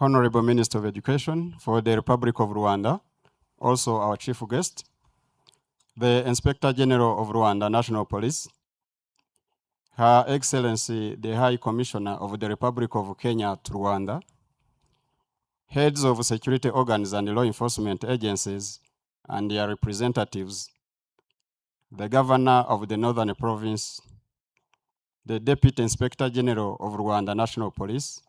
Honorable Minister of Education for the Republic of Rwanda, also our chief guest, the Inspector General of Rwanda National Police, Her Excellency the High Commissioner of the Republic of Kenya to Rwanda, heads of security organs and law enforcement agencies and their representatives, the Governor of the Northern Province, the Deputy Inspector General of Rwanda National Police,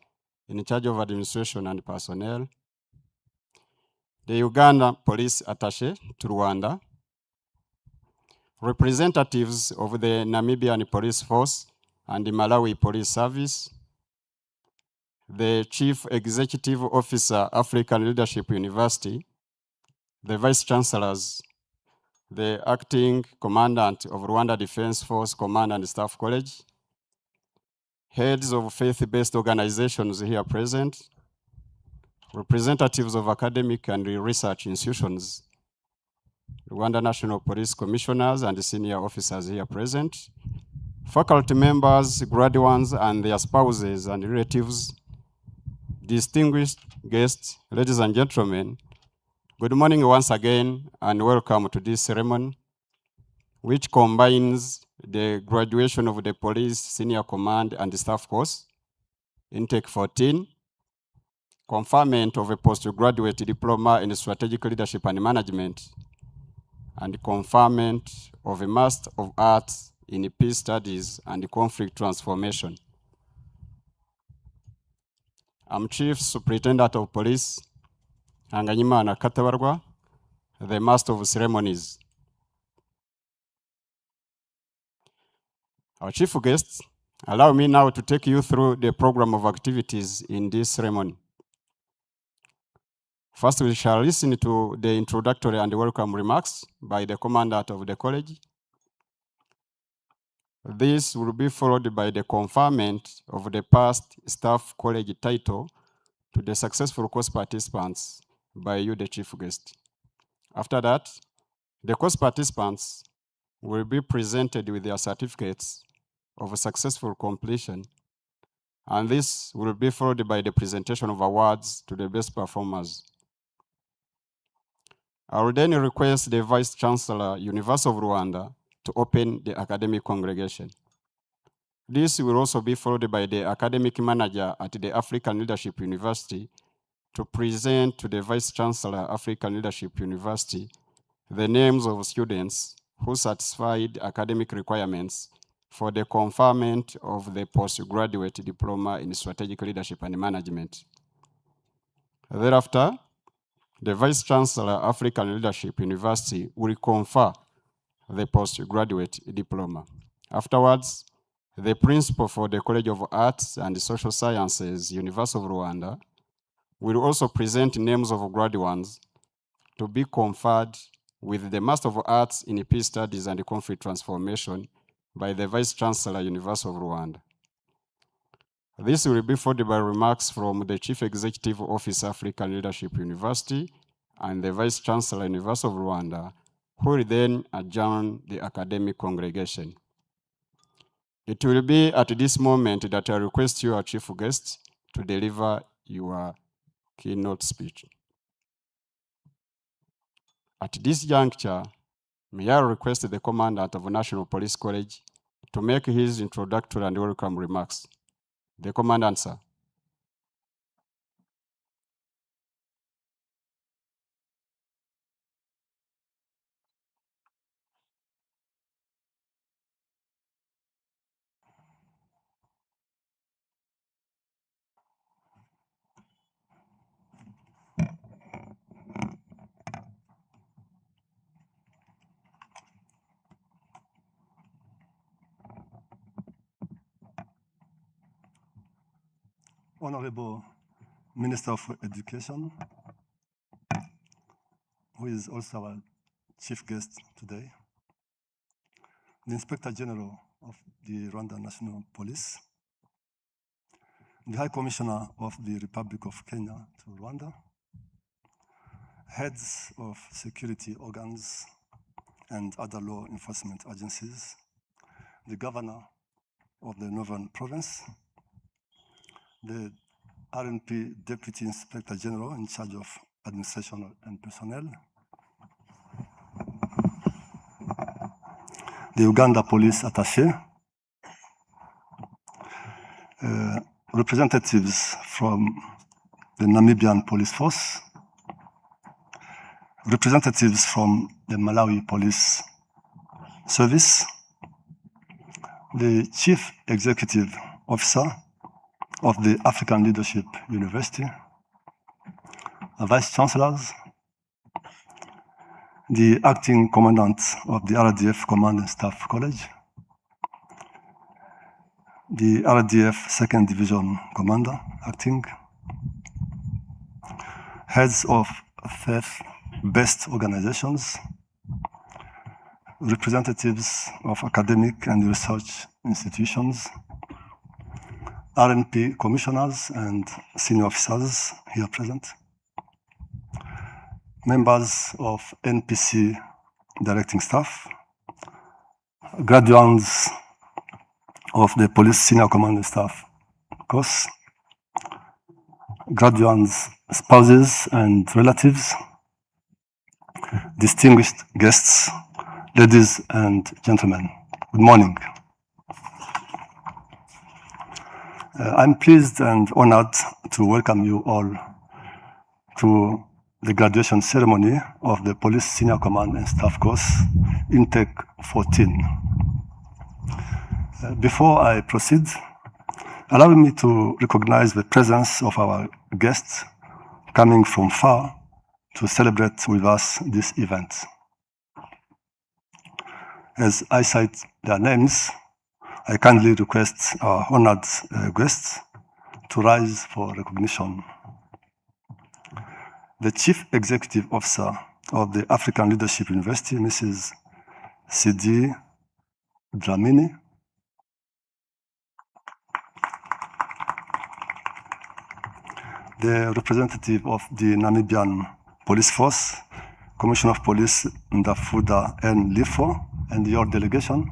in charge of administration and personnel, the Uganda Police Attaché to Rwanda, representatives of the Namibian Police Force and the Malawi Police Service, the Chief Executive Officer, African Leadership University, the Vice Chancellors, the Acting Commandant of Rwanda Defense Force Command and Staff College, heads of faith-based organizations here present, representatives of academic and research institutions, Rwanda National Police Commissioners and senior officers here present, faculty members, graduates and their spouses and relatives, distinguished guests, ladies and gentlemen, good morning once again and welcome to this ceremony, which combines the graduation of the Police Senior Command and Staff Course, Intake 14, conferment of a postgraduate diploma in strategic leadership and management, and conferment of a Master of Arts in Peace Studies and Conflict Transformation. I'm Chief Superintendent of Police, Hanganyimana Katabarwa, the Master of Ceremonies. Our chief guests, allow me now to take you through the program of activities in this ceremony. First, we shall listen to the introductory and welcome remarks by the Commandant of the College. This will be followed by the conferment of the past Staff College title to the successful course participants by you, the chief guest. After that, the course participants will be presented with their certificates of successful completion, and this will be followed by the presentation of awards to the best performers. I will then request the Vice Chancellor, University of Rwanda, to open the academic congregation. This will also be followed by the academic manager at the African Leadership University to present to the Vice Chancellor, African Leadership University, the names of students who satisfied academic requirements for the conferment of the postgraduate diploma in strategic leadership and management. Thereafter, the Vice Chancellor, African Leadership University, will confer the postgraduate diploma. Afterwards, the principal for the College of Arts and Social Sciences, University of Rwanda, will also present names of graduates to be conferred with the Master of Arts in Peace Studies and Conflict Transformation by the Vice Chancellor, University of Rwanda. This will be followed by remarks from the Chief Executive Officer, African Leadership University, and the Vice Chancellor, University of Rwanda, who will then adjourn the academic congregation. It will be at this moment that I request you, our chief guest, to deliver your keynote speech. At this juncture, may I request the Commandant of National Police College to make his introductory and welcome remarks. The Commandant, sir. Honorable Minister of Education, who is also our chief guest today, the Inspector General of the Rwanda National Police, the High Commissioner of the Republic of Kenya to Rwanda, heads of security organs and other law enforcement agencies, the governor of the Northern Province, the RNP Deputy Inspector General in charge of administration and personnel, the Uganda Police Attaché, representatives from the Namibian Police Force, representatives from the Malawi Police Service, the Chief Executive Officer of the African Leadership University, Vice Chancellors, the Acting Commandant of the RDF Command and Staff College, the RDF 2nd Division Commander, acting, heads of faith-based organizations, representatives of academic and research institutions, RNP commissioners and senior officers here present, members of NPC directing staff, graduates of the Police Senior Command and Staff course, graduates, spouses and relatives, distinguished guests, ladies and gentlemen, good morning. I'm pleased and honored to welcome you all to the graduation ceremony of the Police Senior Command and Staff course, Intake 14. Before I proceed, allow me to recognize the presence of our guests coming from far to celebrate with us this event. As I cite their names, I kindly request our honored guests to rise for recognition. The Chief Executive Officer of the African Leadership University, Mrs. Sidi Dlamini, the representative of the Namibian Police Force, Commissioner of Police Ndafuda N. Lifo, and your delegation.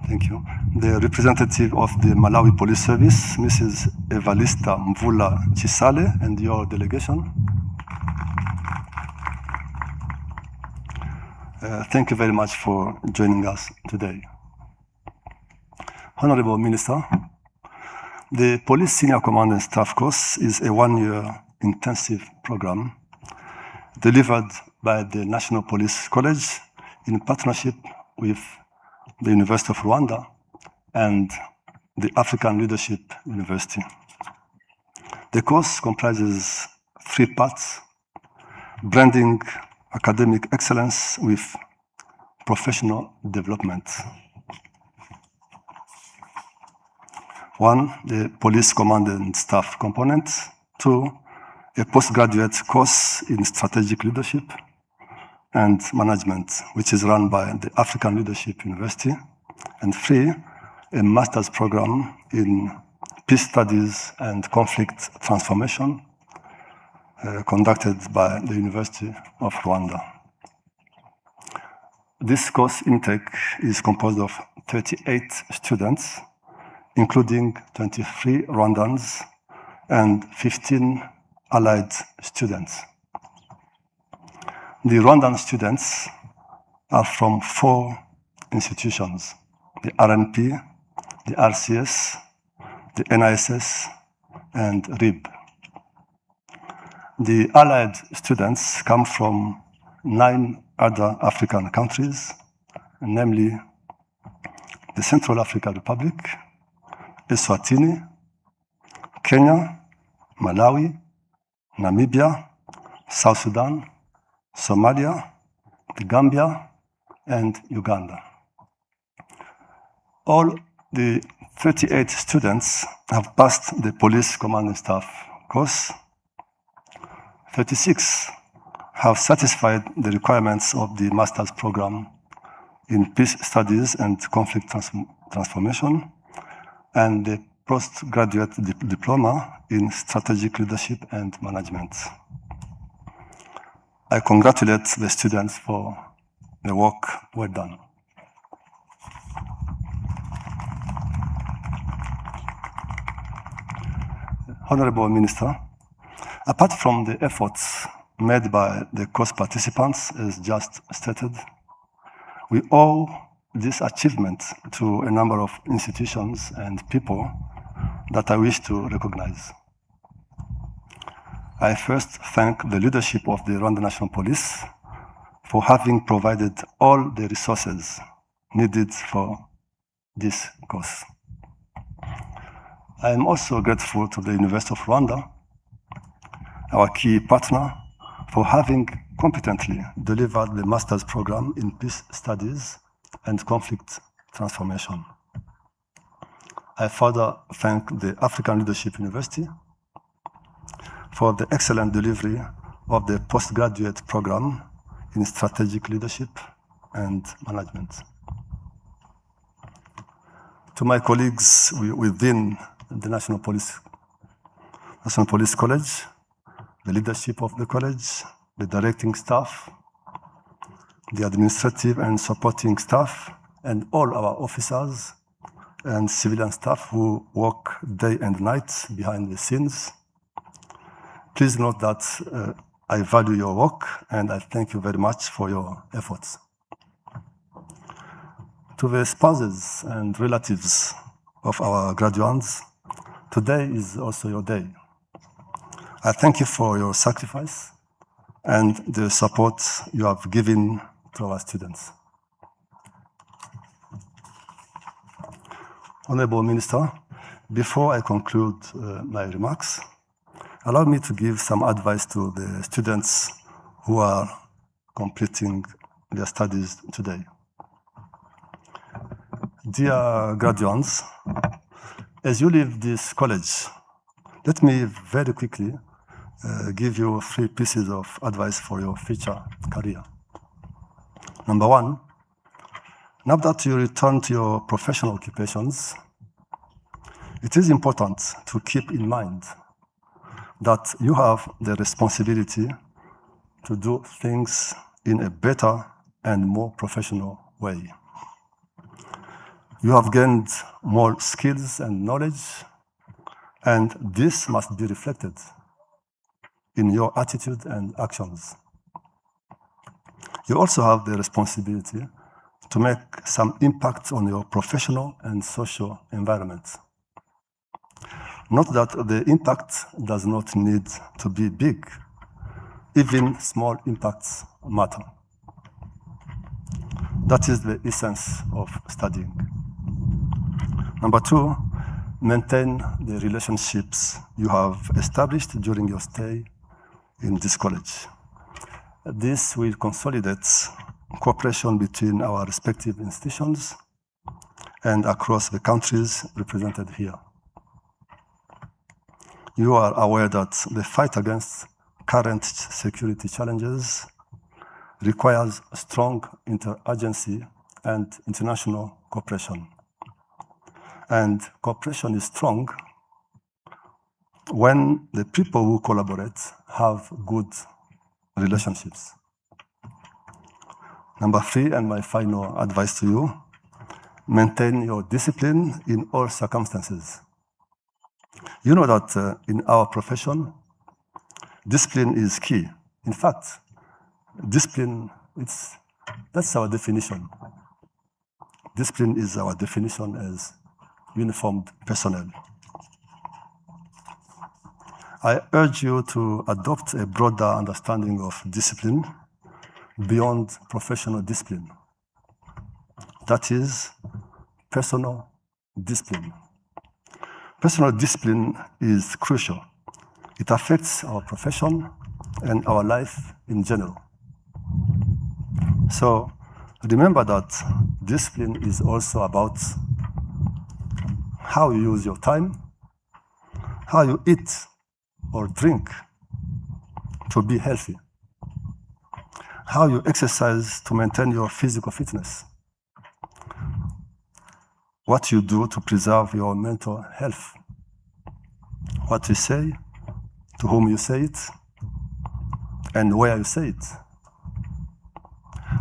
Thank you. The representative of the Malawi Police Service, Mrs. Evalista Mvula Chisale, and your delegation. Thank you very much for joining us today. Honorable Minister, the Police Senior Command and Staff course is a one-year intensive program delivered by the National Police College in partnership with the University of Rwanda and the African Leadership University. The course comprises 3 parts: blending academic excellence with professional development. 1, the Police Command and Staff component. 2, a postgraduate course in strategic leadership and management, which is run by the African Leadership University. And 3, a master's program in peace studies and conflict transformation, conducted by the University of Rwanda. This course intake is composed of 38 students, including 23 Rwandans and 15 allied students. The Rwandan students are from 4 institutions: the RNP, the RCS, the NISS, and RIB. The allied students come from 9 other African countries, namely the Central African Republic, Eswatini, Kenya, Malawi, Namibia, South Sudan, Somalia, the Gambia, and Uganda. All the 38 students have passed the Police Command and Staff course. 36 have satisfied the requirements of the master's program in peace studies and conflict transformation, and the postgraduate diploma in strategic leadership and management. I congratulate the students for the work well done. Honorable Minister, apart from the efforts made by the course participants, as just stated, we owe this achievement to a number of institutions and people that I wish to recognize. I first thank the leadership of the Rwanda National Police for having provided all the resources needed for this course. I am also grateful to the University of Rwanda, our key partner, for having competently delivered the master's program in peace studies and conflict transformation. I further thank the African Leadership University for the excellent delivery of the postgraduate program in strategic leadership and management. To my colleagues within the National Police College, the leadership of the college, the directing staff, the administrative and supporting staff, and all our officers and civilian staff who work day and night behind the scenes. Please note that I value your work and I thank you very much for your efforts. To the spouses and relatives of our graduates, today is also your day. I thank you for your sacrifice and the support you have given to our students. Honorable Minister, before I conclude my remarks, allow me to give some advice to the students who are completing their studies today. Dear graduates, as you leave this college, let me very quickly give you 3 pieces of advice for your future career. Number 1, now that you return to your professional occupations, it is important to keep in mind that you have the responsibility to do things in a better and more professional way. You have gained more skills and knowledge, and this must be reflected in your attitude and actions. You also have the responsibility to make some impact on your professional and social environment. Note that the impact does not need to be big. Even small impacts matter. That is the essence of studying. Number 2, maintain the relationships you have established during your stay in this college. This will consolidate cooperation between our respective institutions and across the countries represented here. You are aware that the fight against current security challenges requires strong interagency and international cooperation. And cooperation is strong when the people who collaborate have good relationships. Number 3, and my final advice to you, maintain your discipline in all circumstances. You know that in our profession, discipline is key. In fact, discipline, that's our definition. Discipline is our definition as uniformed personnel. I urge you to adopt a broader understanding of discipline beyond professional discipline. That is, personal discipline. Personal discipline is crucial. It affects our profession and our life in general. So remember that discipline is also about how you use your time, how you eat or drink to be healthy, how you exercise to maintain your physical fitness, what you do to preserve your mental health, what you say, to whom you say it, and where you say it.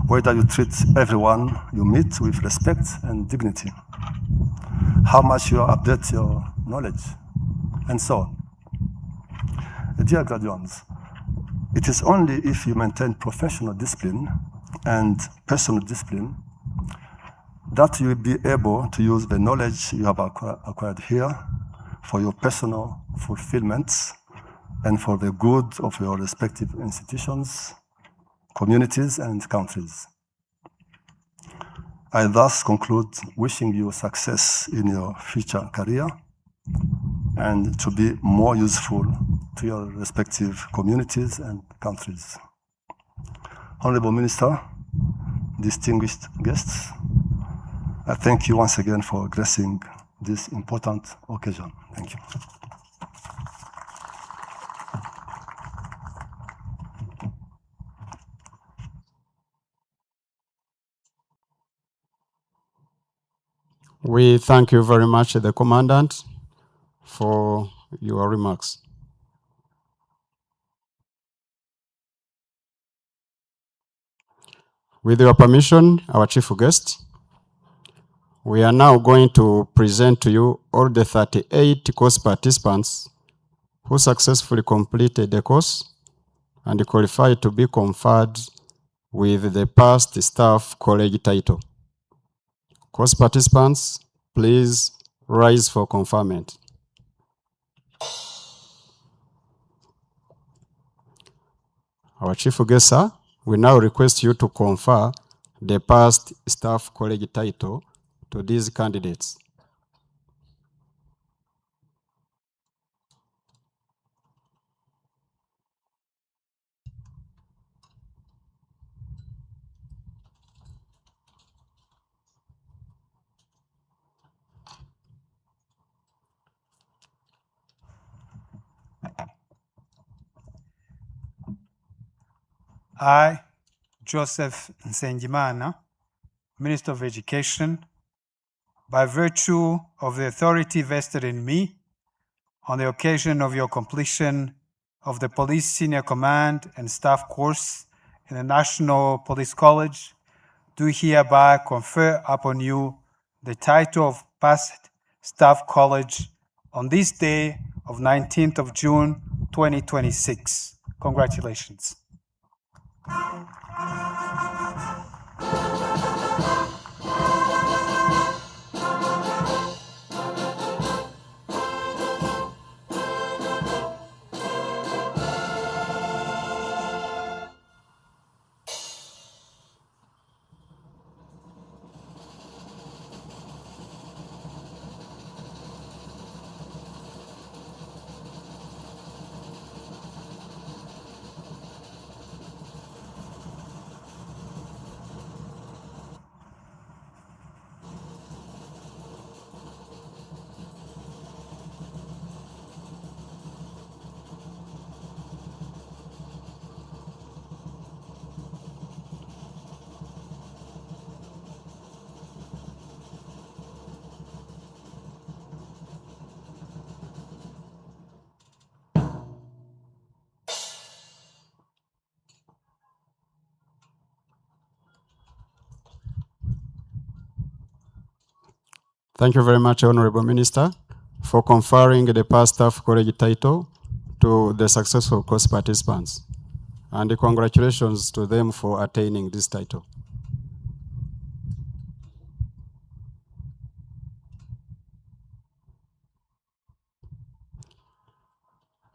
Whether you treat everyone you meet with respect and dignity, how much you update your knowledge, and so on. Dear graduates, it is only if you maintain professional discipline and personal discipline that you will be able to use the knowledge you have acquired here for your personal fulfillment and for the good of your respective institutions, communities, and countries. I thus conclude wishing you success in your future career and to be more useful to your respective communities and countries. Honorable Minister, distinguished guests, I thank you once again for gracing this important occasion. Thank you. We thank you very much, the Commandant, for your remarks. With your permission, our chief guest, we are now going to present to you all the 38 course participants who successfully completed the course and qualified to be conferred with the past staff college title. Course participants, please rise for conferment. Our chief guest, sir, we now request you to confer the past staff college title to these candidates. I, Joseph Nsengimana, Minister of Education, by virtue of the authority vested in me on the occasion of your completion of the Police Senior Command and Staff course in the National Police College, do hereby confer upon you the title of Past Staff College on this day of 19th of June, 2026. Congratulations. Thank you very much, Honorable Minister, for conferring the past staff college title to the successful course participants. And congratulations to them for attaining this title.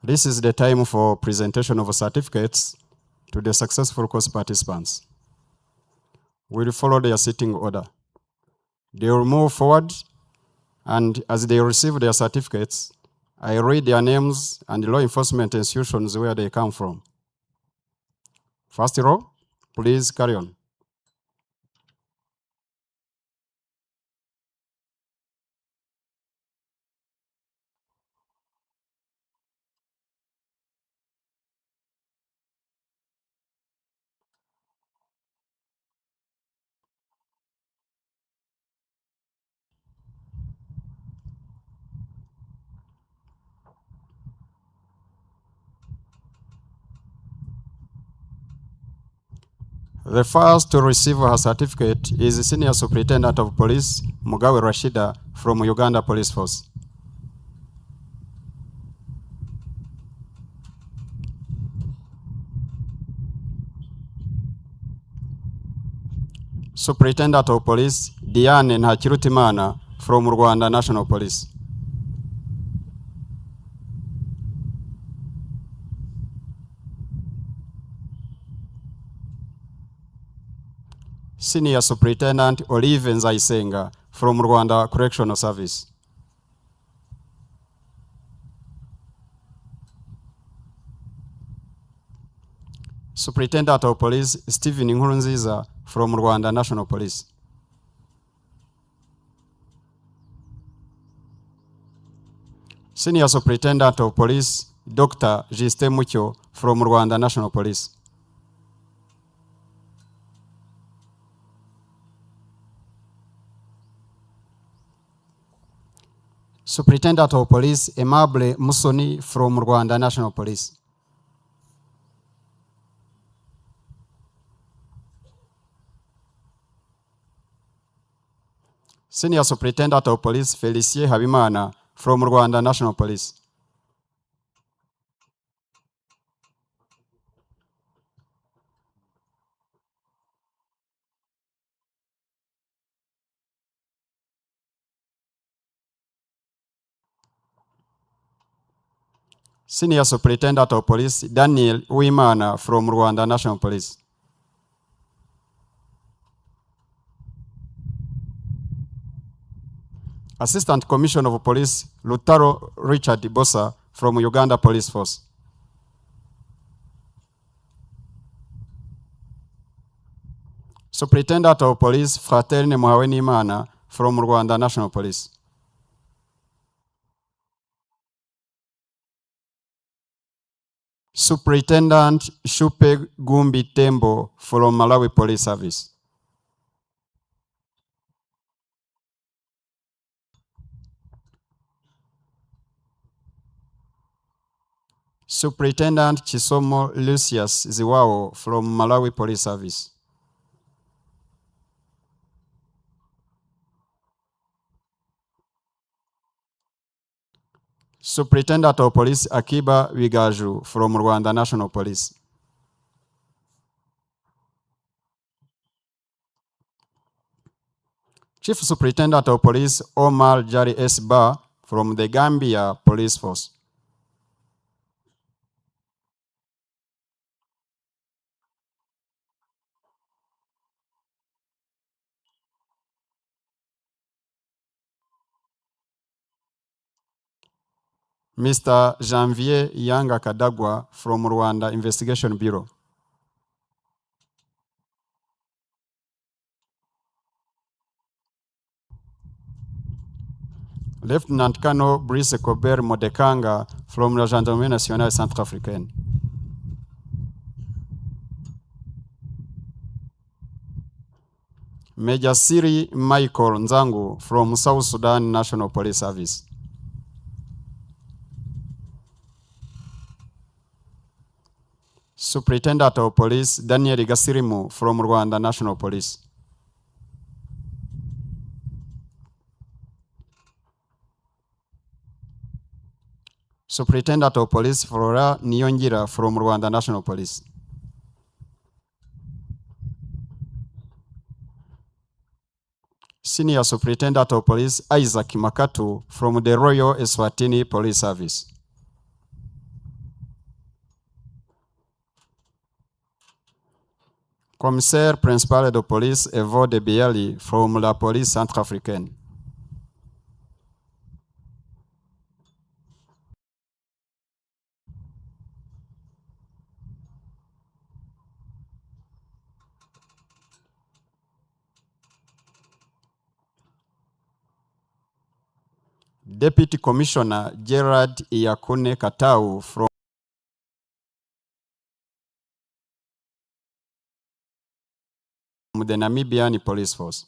This is the time for presentation of certificates to the successful course participants. We'll follow their sitting order. They will move forward, and as they receive their certificates, I read their names and law enforcement institutions where they come from. First row, please carry on. The first to receive her certificate is Senior Superintendent of Police Mugawe Rashida from Uganda Police Force. Superintendent of Police Diane Ntakirutimana from Rwanda National Police. Senior Superintendent Olive Nzayisenga from Rwanda Correctional Service. Superintendent of Police Stephen Nkurunziza from Rwanda National Police. Senior Superintendent of Police Dr. Justin Mucyo from Rwanda National Police. Superintendent of Police Aimable Musoni from Rwanda National Police. Senior Superintendent of Police Felicien Habimana from Rwanda National Police. Senior Superintendent of Police Daniel Uwimana from Rwanda National Police. Assistant Commissioner of Police Lutaro Richard Bosa from Uganda Police Force. Superintendent of Police Fraterne Muhawenimana from Rwanda National Police. Superintendent Shupe Gumbi Tembo from Malawi Police Service. Superintendent Chisomo Lucius Ziwao from Malawi Police Service. Superintendent of Police Akiba Wigaju from Rwanda National Police. Chief Superintendent of Police Omar Jari Esba from the Gambia Police Force. Mr. Janvier Yanga Kadagwa from Rwanda Investigation Bureau. Lieutenant Colonel Brice Colbert Modekanga from la Gendarmerie Nationale Centrafricaine. Major Siri Michael Nzangu from South Sudan National Police Service. Superintendent of Police Daniel Gasirimu from Rwanda National Police. Superintendent of Police Flora Niyongira from Rwanda National Police. Senior Superintendent of Police Isaac Makatu from the Royal Eswatini Police Service. Commissaire Principal de Police Evo de Biali from la Police Centrafricaine. Deputy Commissioner Gerard Iyakune Katau from the Namibian Police Force.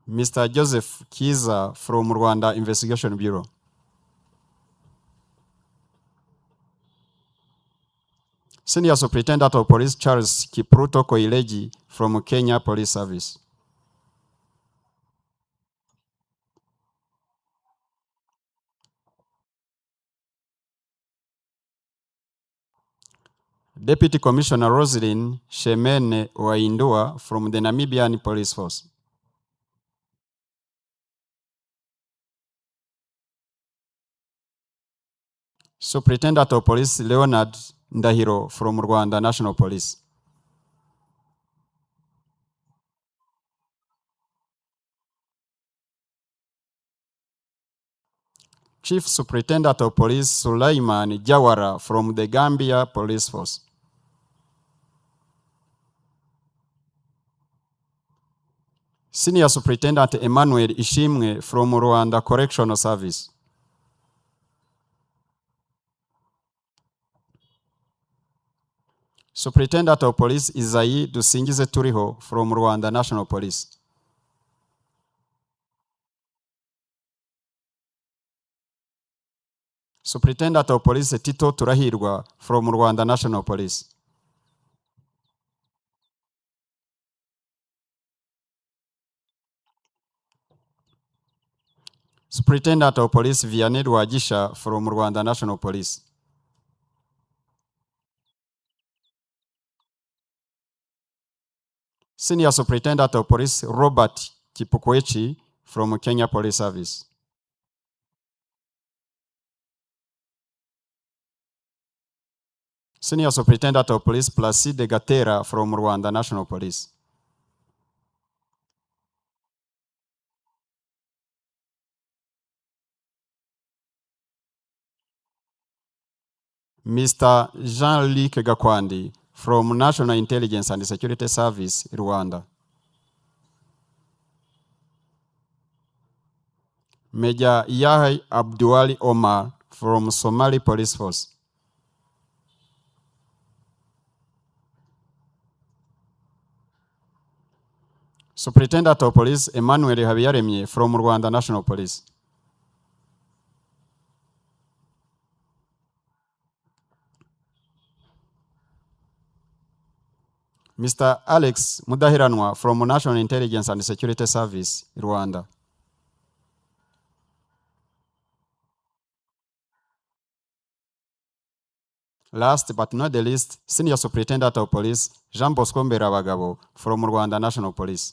Mr. Joseph Kiza from Rwanda Investigation Bureau. Senior Superintendent of Police Charles Kipruto Koileji from Kenya Police Service. Deputy Commissioner Roslyn Shemene Waindua from the Namibian Police Force. Superintendent of Police Leonard Ndahiro from Rwanda National Police. Chief Superintendent of Police Sulaiman Jawara from the Gambia Police Force. Senior Superintendent Emmanuel Ishimwe from Rwanda Correctional Service. Superintendent of Police Isayi Dusingize Turiho from Rwanda National Police. Superintendent of Police Tito Turahirwa from Rwanda National Police. Superintendent of Police Vianney Wagisha from Rwanda National Police. Senior Superintendent of Police Robert Kipukwechi from Kenya Police Service. Senior Superintendent of Police Placide Gatera from Rwanda National Police. Mr. Jean-Luc Gakwandi from National Intelligence and Security Service, Rwanda. Major Yahya Abduali Omar from Somali Police Force. Superintendent of Police Emmanuel Habiyaremye from Rwanda National Police. Mr. Alex Mudahiranwa from National Intelligence and Security Service, Rwanda. Last but not the least, Senior Superintendent of Police Jean Bosco Mberabagabo from Rwanda National Police.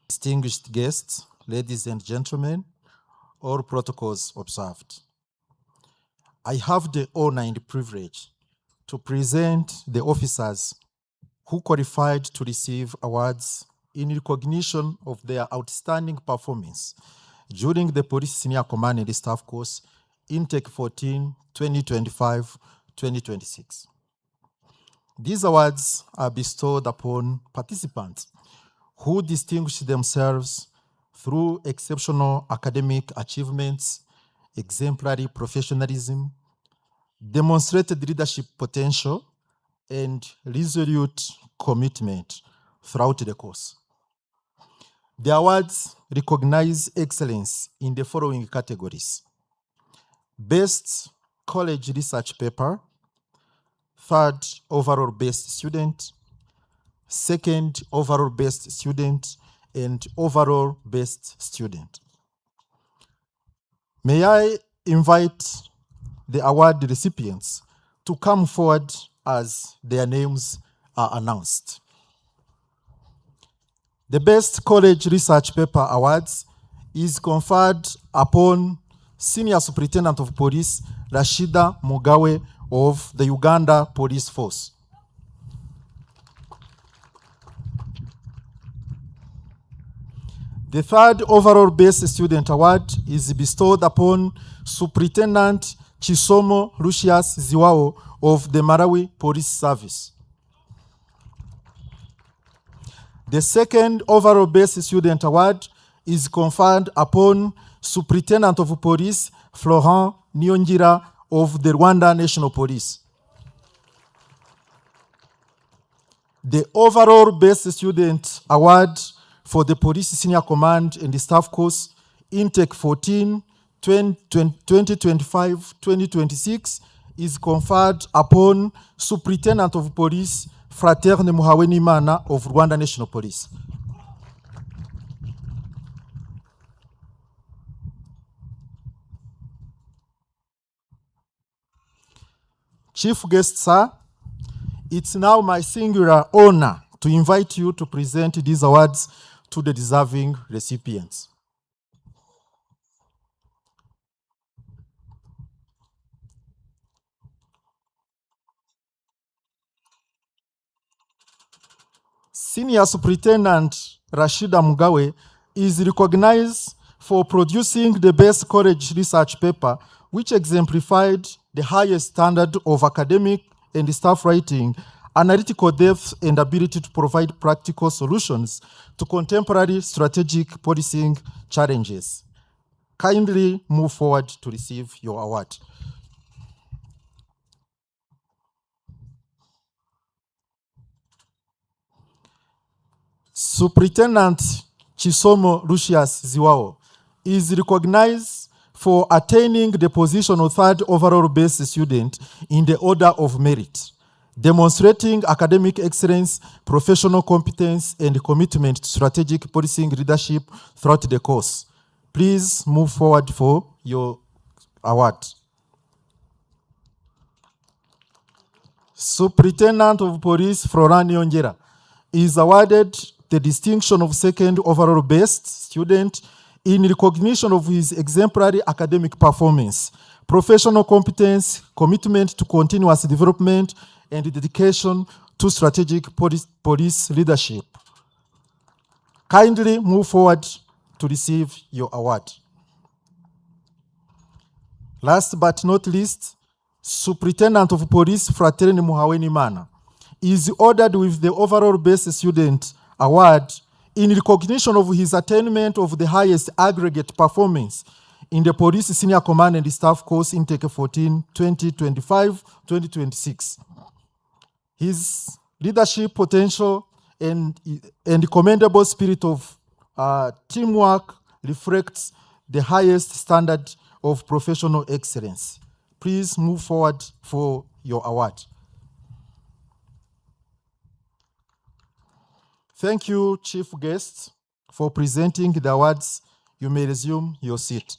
Distinguished guests, ladies and gentlemen, all protocols observed. I have the honor and privilege to present the officers who qualified to receive awards in recognition of their outstanding performance during the Police Senior Command and Staff Course Intake 14 2025-2026. These awards are bestowed upon participants who distinguish themselves through exceptional academic achievements, exemplary professionalism, demonstrated leadership potential, and resolute commitment throughout the course. The awards recognize excellence in the following categories: Best College Research Paper, Third Overall Best Student, Second Overall Best Student, and Overall Best Student. May I invite the award recipients to come forward as their names are announced. The Best College Research Paper Awards is conferred upon Senior Superintendent of Police Rashida Mugawe of the Uganda Police Force. The third overall Best Student Award is bestowed upon Superintendent Chisomo Lucius Ziwao of the Malawi Police Service. The second overall Best Student Award is conferred upon Superintendent of Police Florent Nyongira of the Rwanda National Police. The overall Best Student Award for the Police Senior Command and the Staff Course Intake 14 2025-2026 is conferred upon Superintendent of Police Fraterne Muhawenimana of Rwanda National Police. Chief Guest, sir, it's now my singular honor to invite you to present these awards to the deserving recipients. Senior Superintendent Rashida Mugawe is recognized for producing the best college research paper, which exemplified the highest standard of academic and staff writing, analytical depth, and ability to provide practical solutions to contemporary strategic policing challenges. Kindly move forward to receive your award. Superintendent Chisomo Lucius Ziwao is recognized for attaining the position of third overall best student in the order of merit, demonstrating academic excellence, professional competence, and commitment to strategic policing leadership throughout the course. Please move forward for your award. Superintendent of Police Florent Nyongira is awarded the distinction of second overall best student in recognition of his exemplary academic performance, professional competence, commitment to continuous development, and dedication to strategic police leadership. Kindly move forward to receive your award. Last but not least, Superintendent of Police Fraterne Muhawenimana is ordered with the overall best student award in recognition of his attainment of the highest aggregate performance in the Police Senior Command and Staff Course Intake 14 2025-2026. His leadership potential and commendable spirit of teamwork reflects the highest standard of professional excellence. Please move forward for your award. Thank you, Chief Guest, for presenting the awards. You may resume your seat.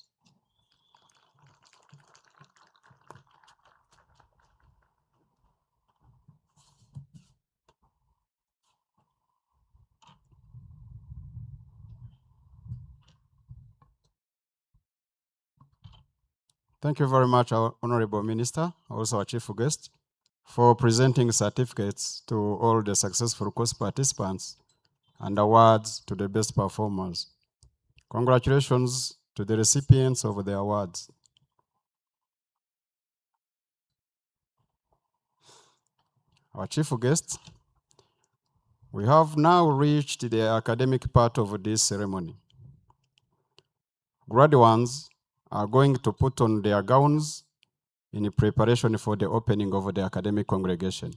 Thank you very much, our Honorable Minister, also our Chief Guest, for presenting certificates to all the successful course participants and awards to the best performers. Congratulations to the recipients of the awards. Our Chief Guest, we have now reached the academic part of this ceremony. Graduates are going to put on their gowns in preparation for the opening of the academic congregation.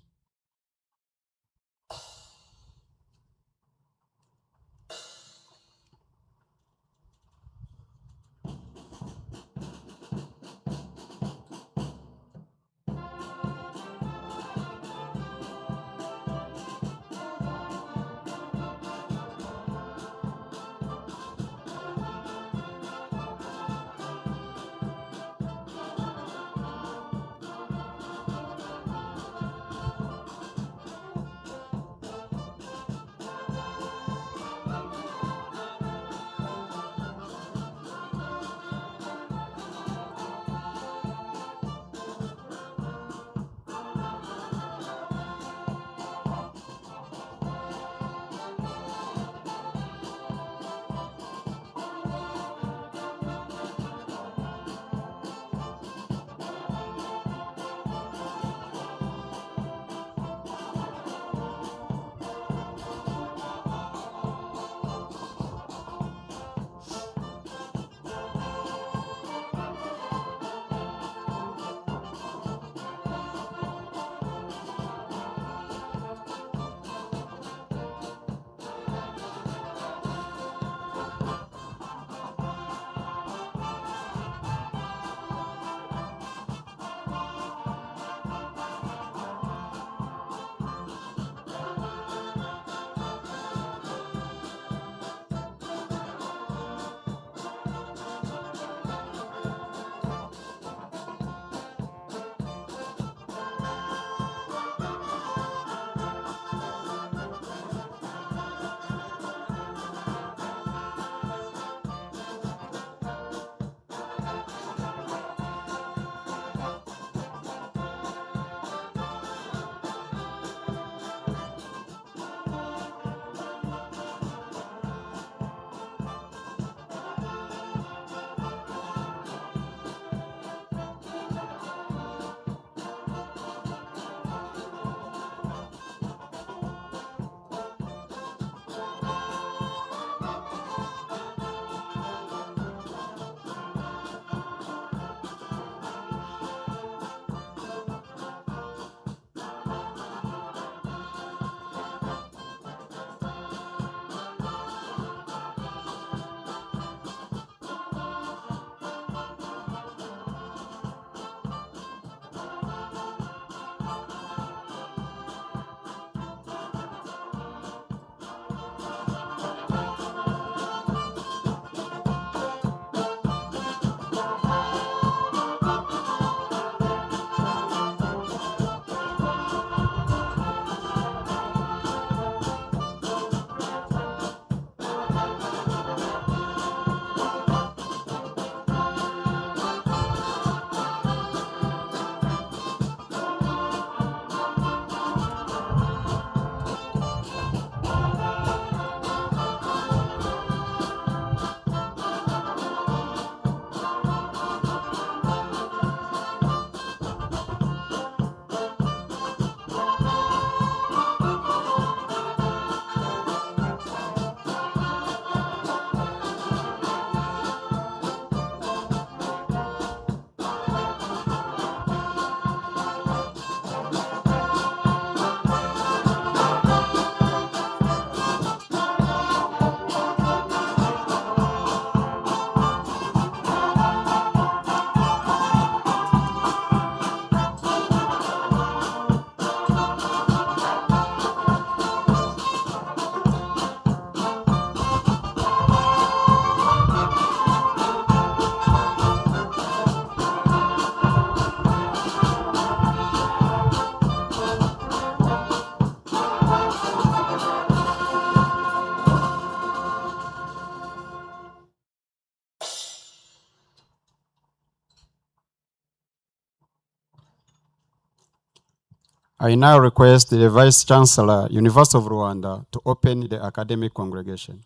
I now request the Vice Chancellor, University of Rwanda, to open the academic congregation.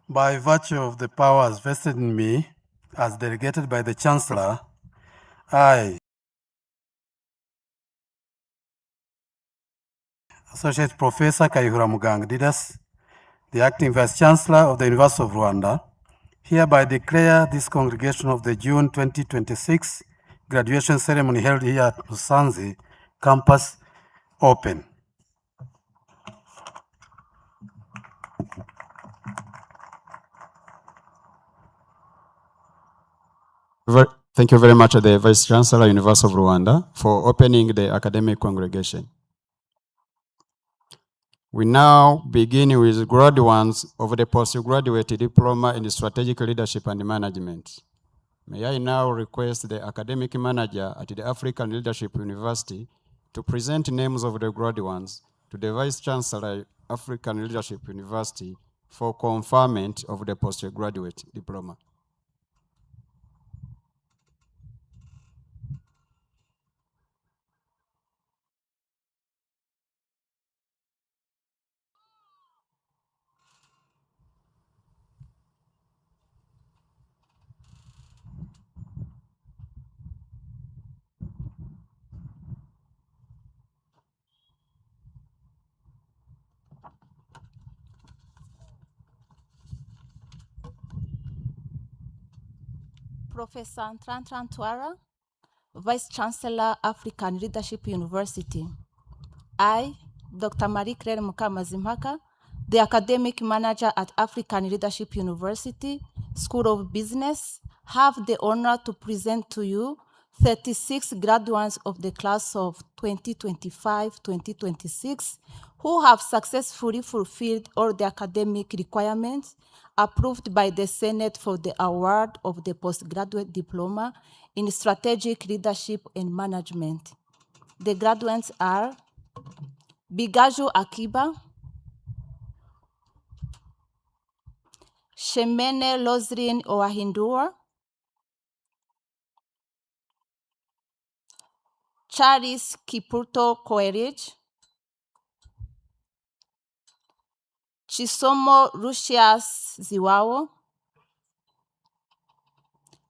By virtue of the powers vested in me as delegated by the Chancellor, I, Associate Professor Kayihura Muganga Didas, the Acting Vice Chancellor of the University of Rwanda, hereby declare this congregation of the June 2026 graduation ceremony held here at Musanze campus open. Thank you very much, the Vice Chancellor, University of Rwanda, for opening the academic congregation. We now begin with graduates of the postgraduate diploma in strategic leadership and management. May I now request the academic manager at the African Leadership University to present names of the graduates to the Vice Chancellor, African Leadership University, for conferment of the postgraduate diploma. Professor Ntran Twara, Vice Chancellor, African Leadership University. I, Dr. Marie-Claire Mukamazimpaka, the Academic Manager at African Leadership University, School of Business, have the honor to present to you 36 graduates of the class of 2025-2026 who have successfully fulfilled all the academic requirements approved by the Senate for the award of the postgraduate diploma in strategic leadership and management. The graduates are Bigaju Akiba, Shemene Lozrin Oahindua, Charis Kipurto Koerich, Chisomo Lucius Ziwao,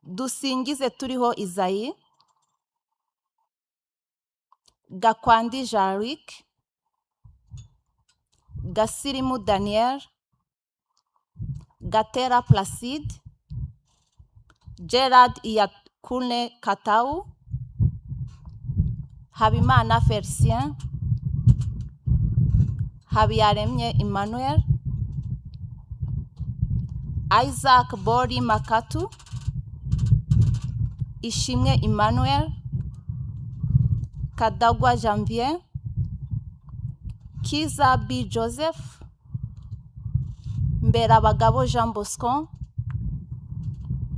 Dusingize Turiho Isaïe, Gakwandi Jarik, Gasirimu Daniel, Gatera Placide, Gerard Iyakune Katau, Habimana Fersien, Habiyaremye Emmanuel, Isaac Bori Makatu, Ishimwe Emmanuel, Kadagwa Janvier, Kiza B. Joseph, Mberabagabo Jean Bosco,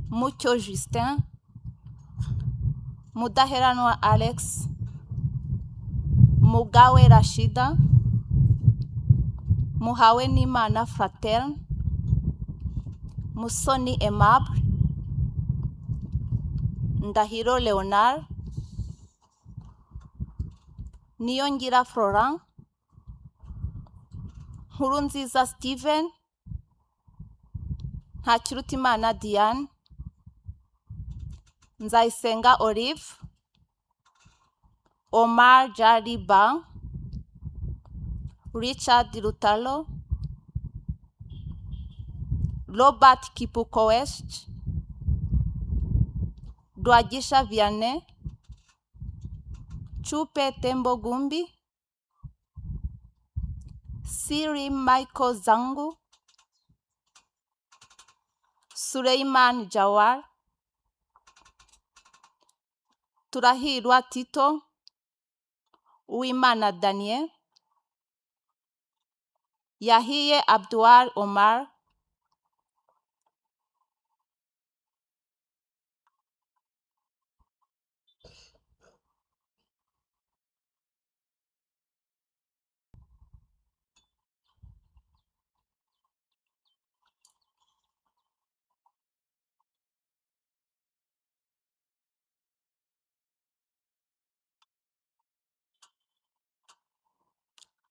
Mucyo Justin, Mudaheranwa Alex, Mugawe Rashida, Muhawe Nimana Fraterne, Musoni Aimable, Ndahiro Leonard, Niyongira Florent, Nkurunziza Steven, Ntakirutimana Diane, Nzayisenga Olive, Omar Jariba, Richard Lutalo, Robert Kipukoech, Dwagisha Vianney, Chupe Tembo Gumbi, Siri Michael Zangu, Suleiman Jawar, Turahirwa Tito, Uwimana Daniel, Yahiye Abdouar Omar,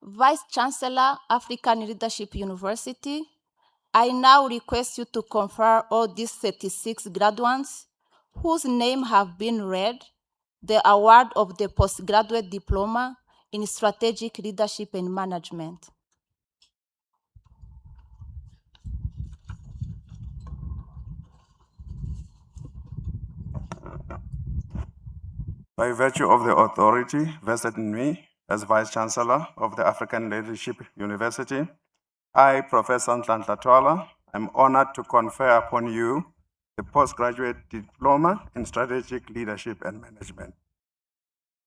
Vice Chancellor, African Leadership University, I now request you to confer all these 36 graduates whose names have been read the award of the postgraduate diploma in strategic leadership and management. By virtue of the authority vested in me as Vice Chancellor of the African Leadership University, I, Professor Nhlanhla Twala, am honored to confer upon you the postgraduate diploma in strategic leadership and management.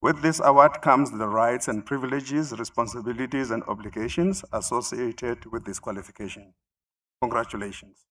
With this award comes the rights and privileges, responsibilities, and obligations associated with this qualification. Congratulations.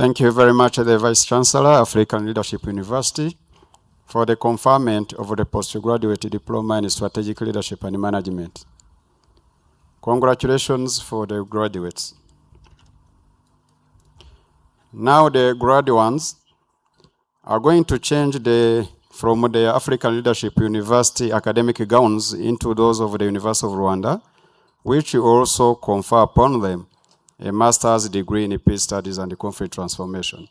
Thank you very much, the Vice Chancellor, African Leadership University, for the conferment of the postgraduate diploma in strategic leadership and management. Congratulations for the graduates. Now the graduates are going to change from the African Leadership University academic gowns into those of the University of Rwanda, which also confer upon them a master's degree in peace studies and conflict transformation.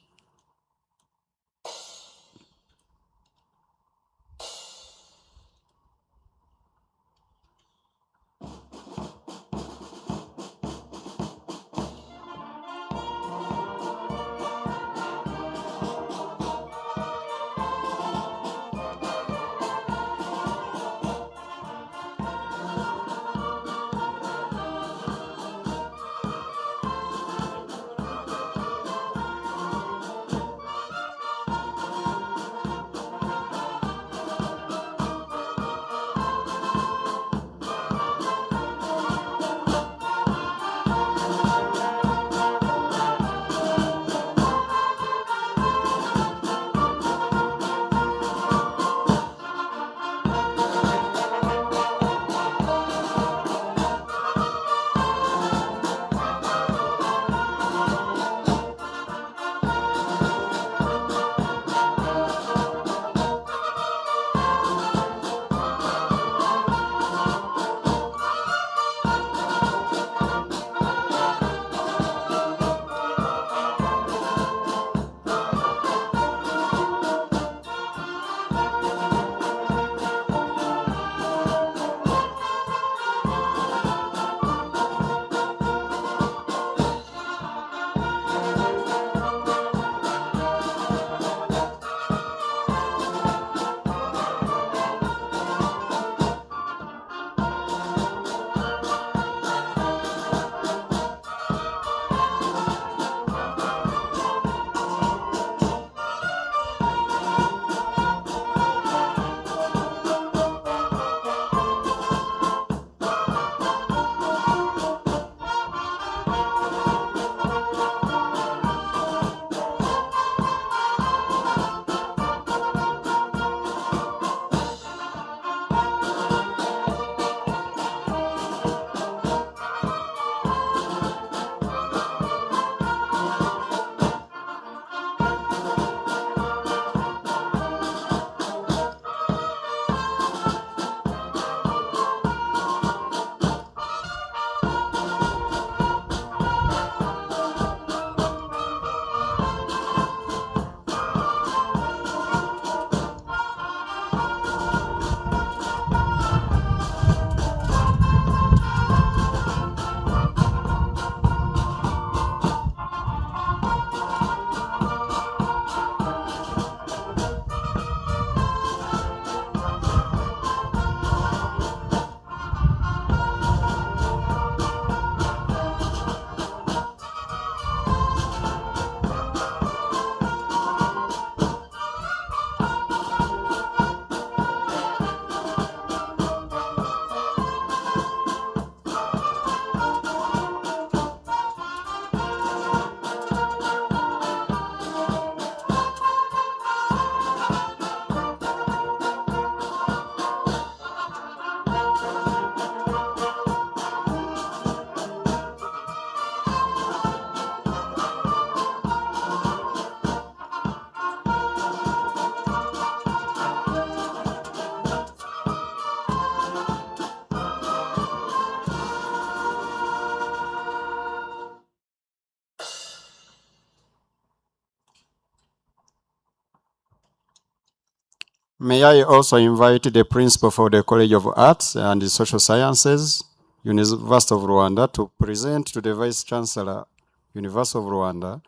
May I also invite the principal for the College of Arts and Social Sciences, University of Rwanda, to present to the Vice Chancellor, University of Rwanda,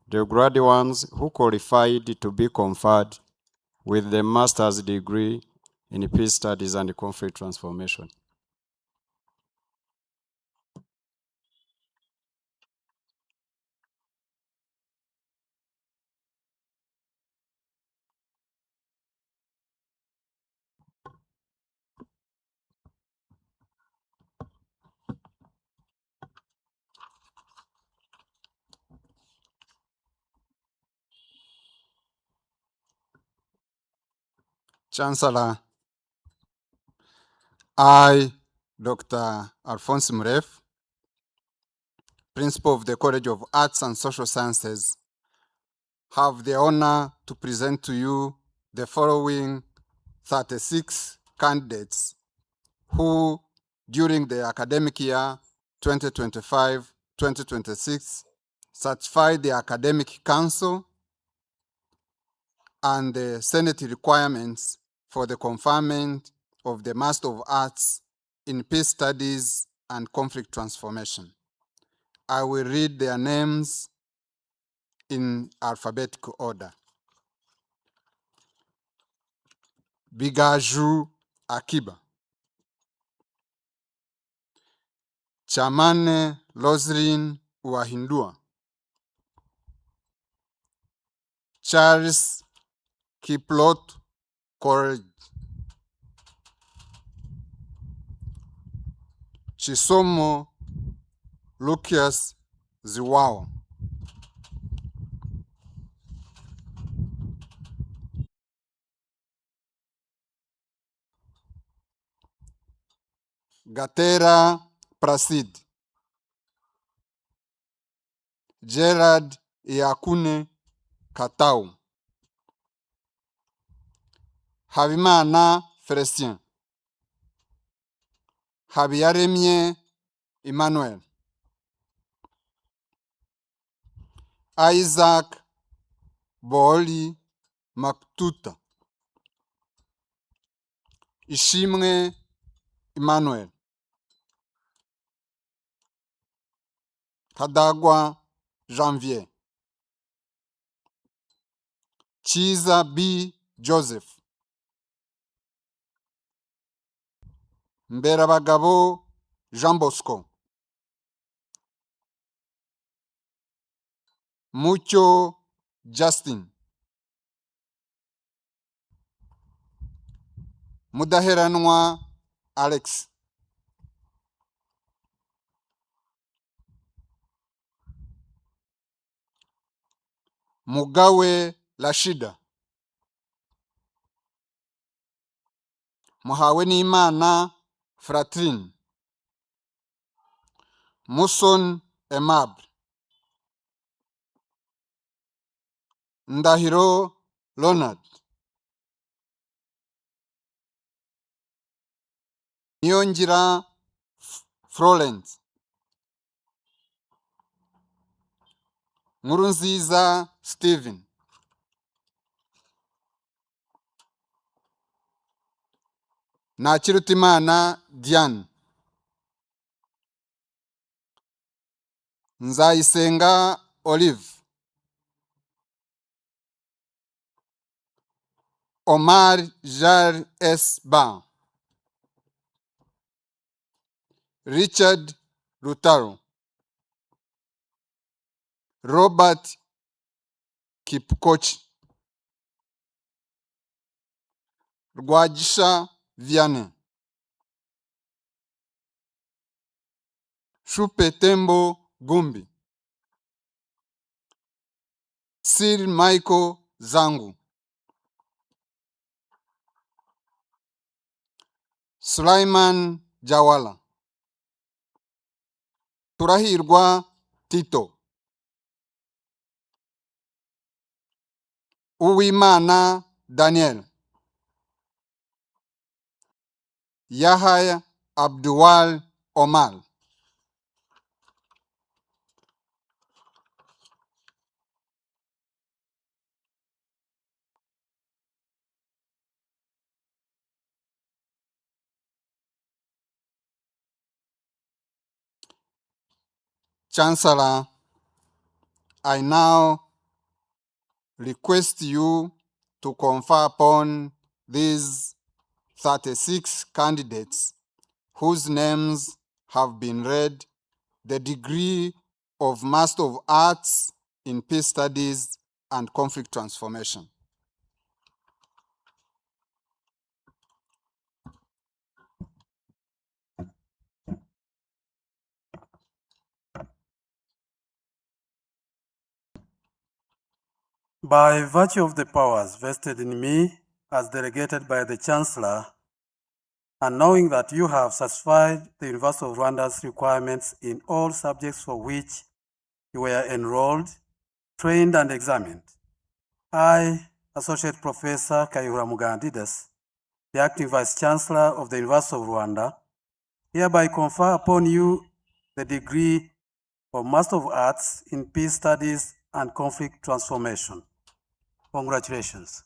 the graduates who qualified to be conferred with the master's degree in peace studies and conflict transformation. Chancellor, I, Dr. Alphonse Mref, Principal of the College of Arts and Social Sciences, have the honor to present to you the following 36 candidates who, during the academic year 2025-2026, satisfied the Academic Council and the Senate requirements for the conferment of the Master of Arts in Peace Studies and Conflict Transformation. I will read their names in alphabetical order. Bigaju Akiba, Chamane Roslyn Wahindua, Charles Kiplot Courage, Chisomo Lucas Ziwao, Gatera Prasid, Gerard Iakune Katau, Habimana Felicien, Habiyaremye Emmanuel, Isaac Booli Maktuta, Ishimwe Emmanuel, Kadagwa Janvier, Chiza B. Joseph, Mberabagabo Jean Bosco, Mucho Justin, Mudaheranwa Alex, Mugawe Rashida, Muhawenimana Fratrin, Muson Aimable, Ndahiro Leonard, Niyongira Florence, Nkurunziza Stephen, Nakirutimana Diane, Nzayisenga Olive, Omar Jar S. Ba, Richard Rutaro, Robert Kipkoch, Rwagisha Vianney, Shupetembo Gumbi, Sir Michael Zangu, Sulaiman Jawala, Turahirwa Tito, Uwimana Daniel, Yahya Abdul Omar, Chancellor, I now request you to confer upon these 36 candidates whose names have been read the degree of Master of Arts in Peace Studies and Conflict Transformation. By virtue of the powers vested in me as delegated by the Chancellor, and knowing that you have satisfied the University of Rwanda's requirements in all subjects for which you were enrolled, trained, and examined, I, Associate Professor Kayihura Mugandidas, the Acting Vice Chancellor of the University of Rwanda, hereby confer upon you the degree of Master of Arts in Peace Studies and Conflict Transformation. Congratulations.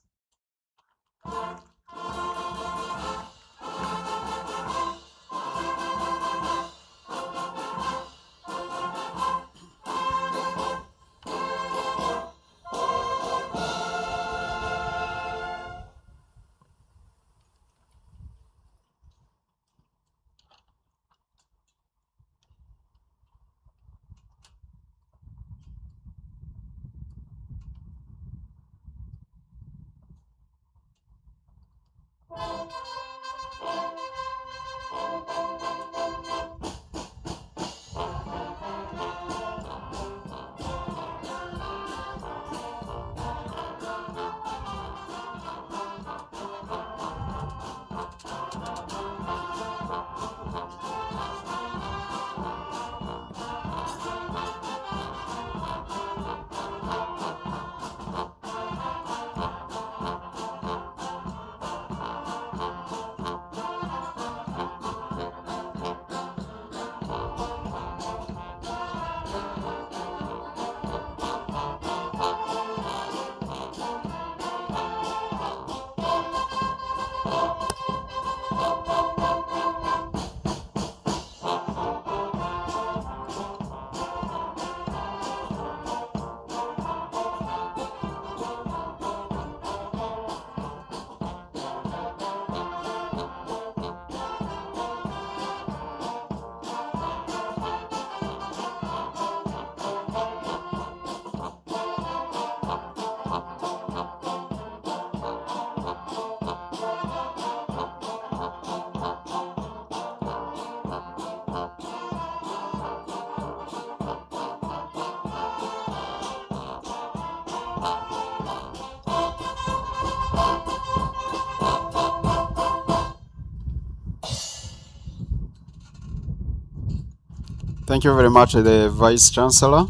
Thank you very much, the Vice Chancellor,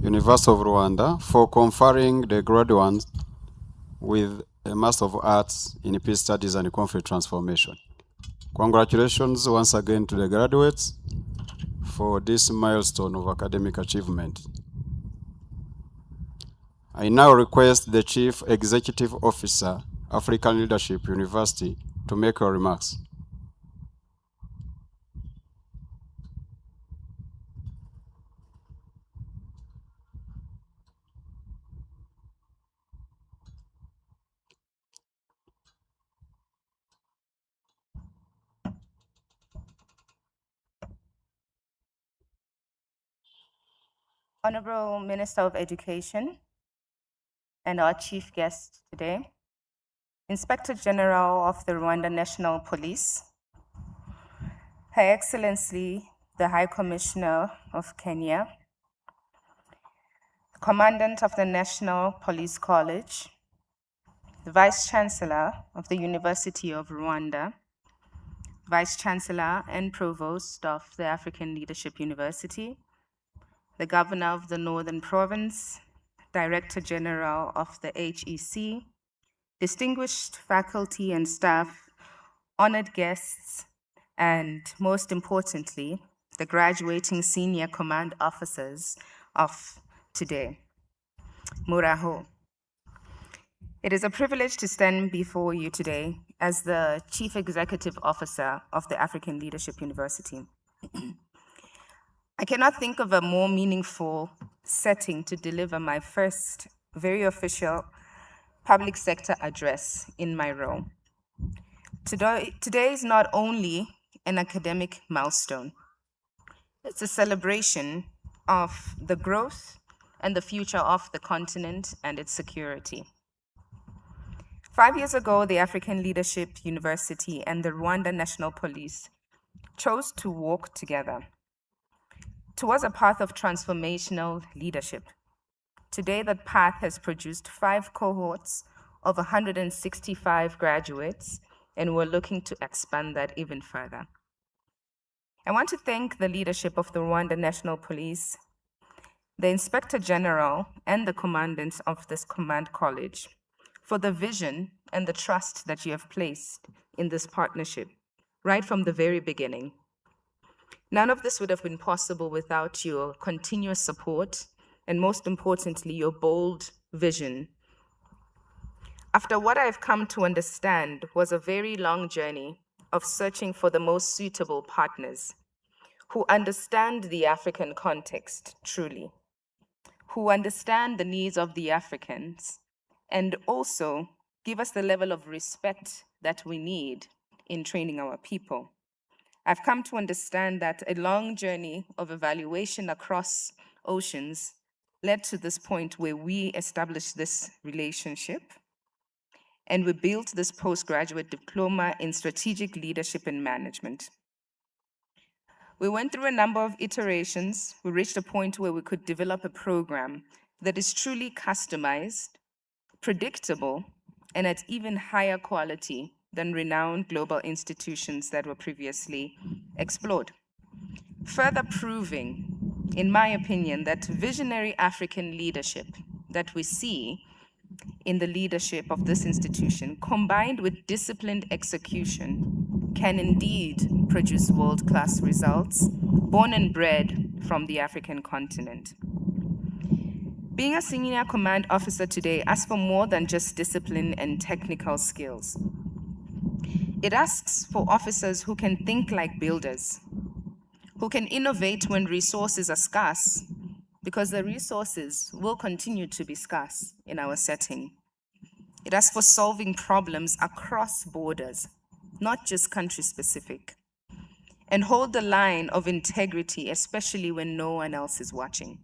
University of Rwanda, for conferring the graduates with a Master of Arts in Peace Studies and Conflict Transformation. Congratulations once again to the graduates for this milestone of academic achievement. I now request the Chief Executive Officer, African Leadership University, to make her remarks. Honorable Minister of Education and our chief guest today, Inspector General of the Rwanda National Police, Her Excellency, the High Commissioner of Kenya, Commandant of the National Police College, the Vice Chancellor of the University of Rwanda, Vice Chancellor and Provost of the African Leadership University, the Governor of the Northern Province, Director General of the HEC, distinguished faculty and staff, honored guests, and most importantly, the graduating senior command officers of today. Muraho. It is a privilege to stand before you today as the Chief Executive Officer of the African Leadership University. I cannot think of a more meaningful setting to deliver my first very official public sector address in my role. Today is not only an academic milestone, it's a celebration of the growth and the future of the continent and its security. 5 years ago, the African Leadership University and the Rwanda National Police chose to walk together towards a path of transformational leadership. Today, that path has produced 5 cohorts of 165 graduates, and we're looking to expand that even further. I want to thank the leadership of the Rwanda National Police, the Inspector General, and the commandants of this command college for the vision and the trust that you have placed in this partnership right from the very beginning. None of this would have been possible without your continuous support and, most importantly, your bold vision. After what I've come to understand was a very long journey of searching for the most suitable partners who understand the African context truly, who understand the needs of the Africans, and also give us the level of respect that we need in training our people. I've come to understand that a long journey of evaluation across oceans led to this point where we established this relationship, and we built this postgraduate diploma in strategic leadership and management. We went through a number of iterations. We reached a point where we could develop a program that is truly customized, predictable, and at even higher quality than renowned global institutions that were previously explored. Further proving, in my opinion, that visionary African leadership that we see in the leadership of this institution, combined with disciplined execution, can indeed produce world-class results, born and bred from the African continent. Being a senior command officer today asks for more than just discipline and technical skills. It asks for officers who can think like builders, who can innovate when resources are scarce, because the resources will continue to be scarce in our setting. It asks for solving problems across borders, not just country-specific, and hold the line of integrity, especially when no one else is watching.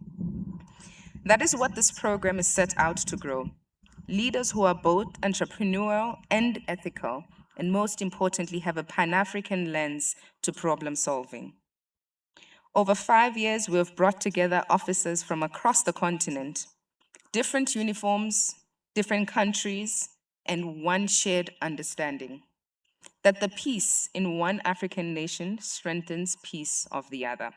That is what this program is set out to grow. Leaders who are both entrepreneurial and ethical, and most importantly, have a Pan-African lens to problem solving. Over 5 years, we have brought together officers from across the continent, different uniforms, different countries, and one shared understanding that the peace in one African nation strengthens peace of the other.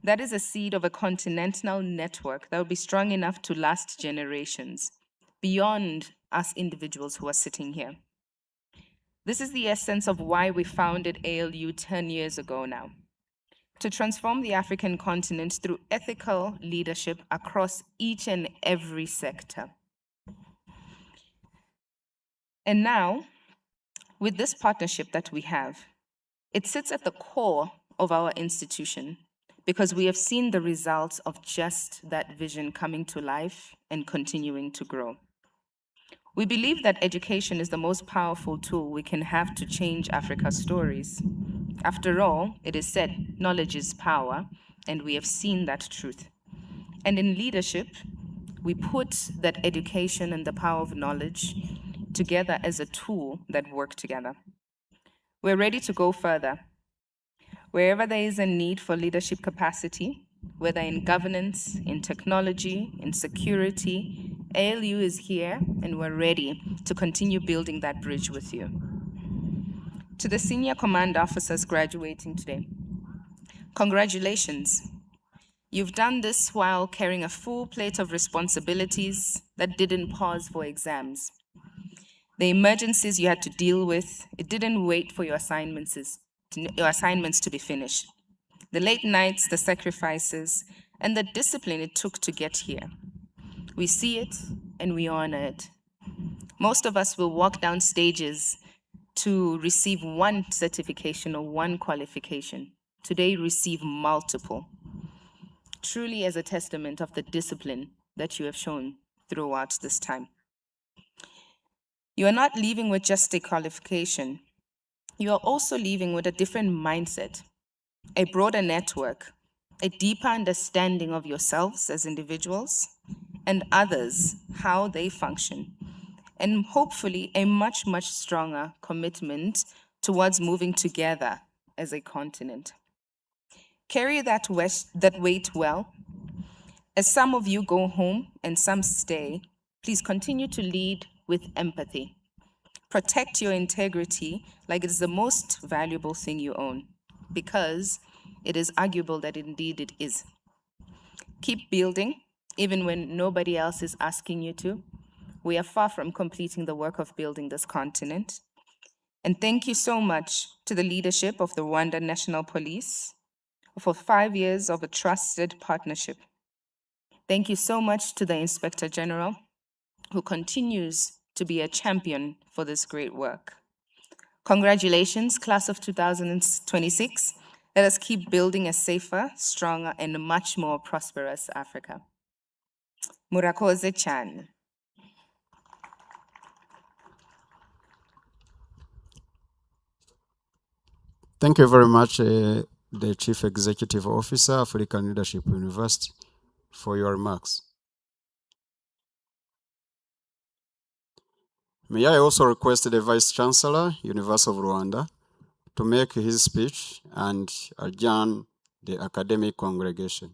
That is a seed of a continental network that will be strong enough to last generations, beyond us individuals who are sitting here. This is the essence of why we founded ALU 10 years ago now, to transform the African continent through ethical leadership across each and every sector. And now, with this partnership that we have, it sits at the core of our institution because we have seen the results of just that vision coming to life and continuing to grow. We believe that education is the most powerful tool we can have to change Africa's stories. After all, it is said, knowledge is power, and we have seen that truth. And in leadership, we put that education and the power of knowledge together as a tool that work together. We're ready to go further. Wherever there is a need for leadership capacity, whether in governance, in technology, in security, ALU is here and we're ready to continue building that bridge with you. To the senior command officers graduating today, congratulations. You've done this while carrying a full plate of responsibilities that didn't pause for exams. The emergencies you had to deal with, it didn't wait for your assignments to be finished. The late nights, the sacrifices, and the discipline it took to get here. We see it and we honor it. Most of us will walk down stages to receive one certification or one qualification. Today, receive multiple. truly as a testament of the discipline that you have shown throughout this time. You are not leaving with just a qualification. You are also leaving with a different mindset, a broader network, a deeper understanding of yourselves as individuals and others, how they function, and hopefully a much, much stronger commitment towards moving together as a continent. Carry that weight well. As some of you go home and some stay, please continue to lead with empathy. Protect your integrity like it is the most valuable thing you own, because it is arguable that indeed it is. Keep building, even when nobody else is asking you to. We are far from completing the work of building this continent. And thank you so much to the leadership of the Rwanda National Police for 5 years of a trusted partnership. Thank you so much to the Inspector General, who continues to be a champion for this great work. Congratulations, class of 2026. Let us keep building a safer, stronger, and much more prosperous Africa. Murakoze Chan. Thank you very much, the Chief Executive Officer, African Leadership University, for your remarks. May I also request the Vice Chancellor, University of Rwanda, to make his speech and adjourn the academic congregation.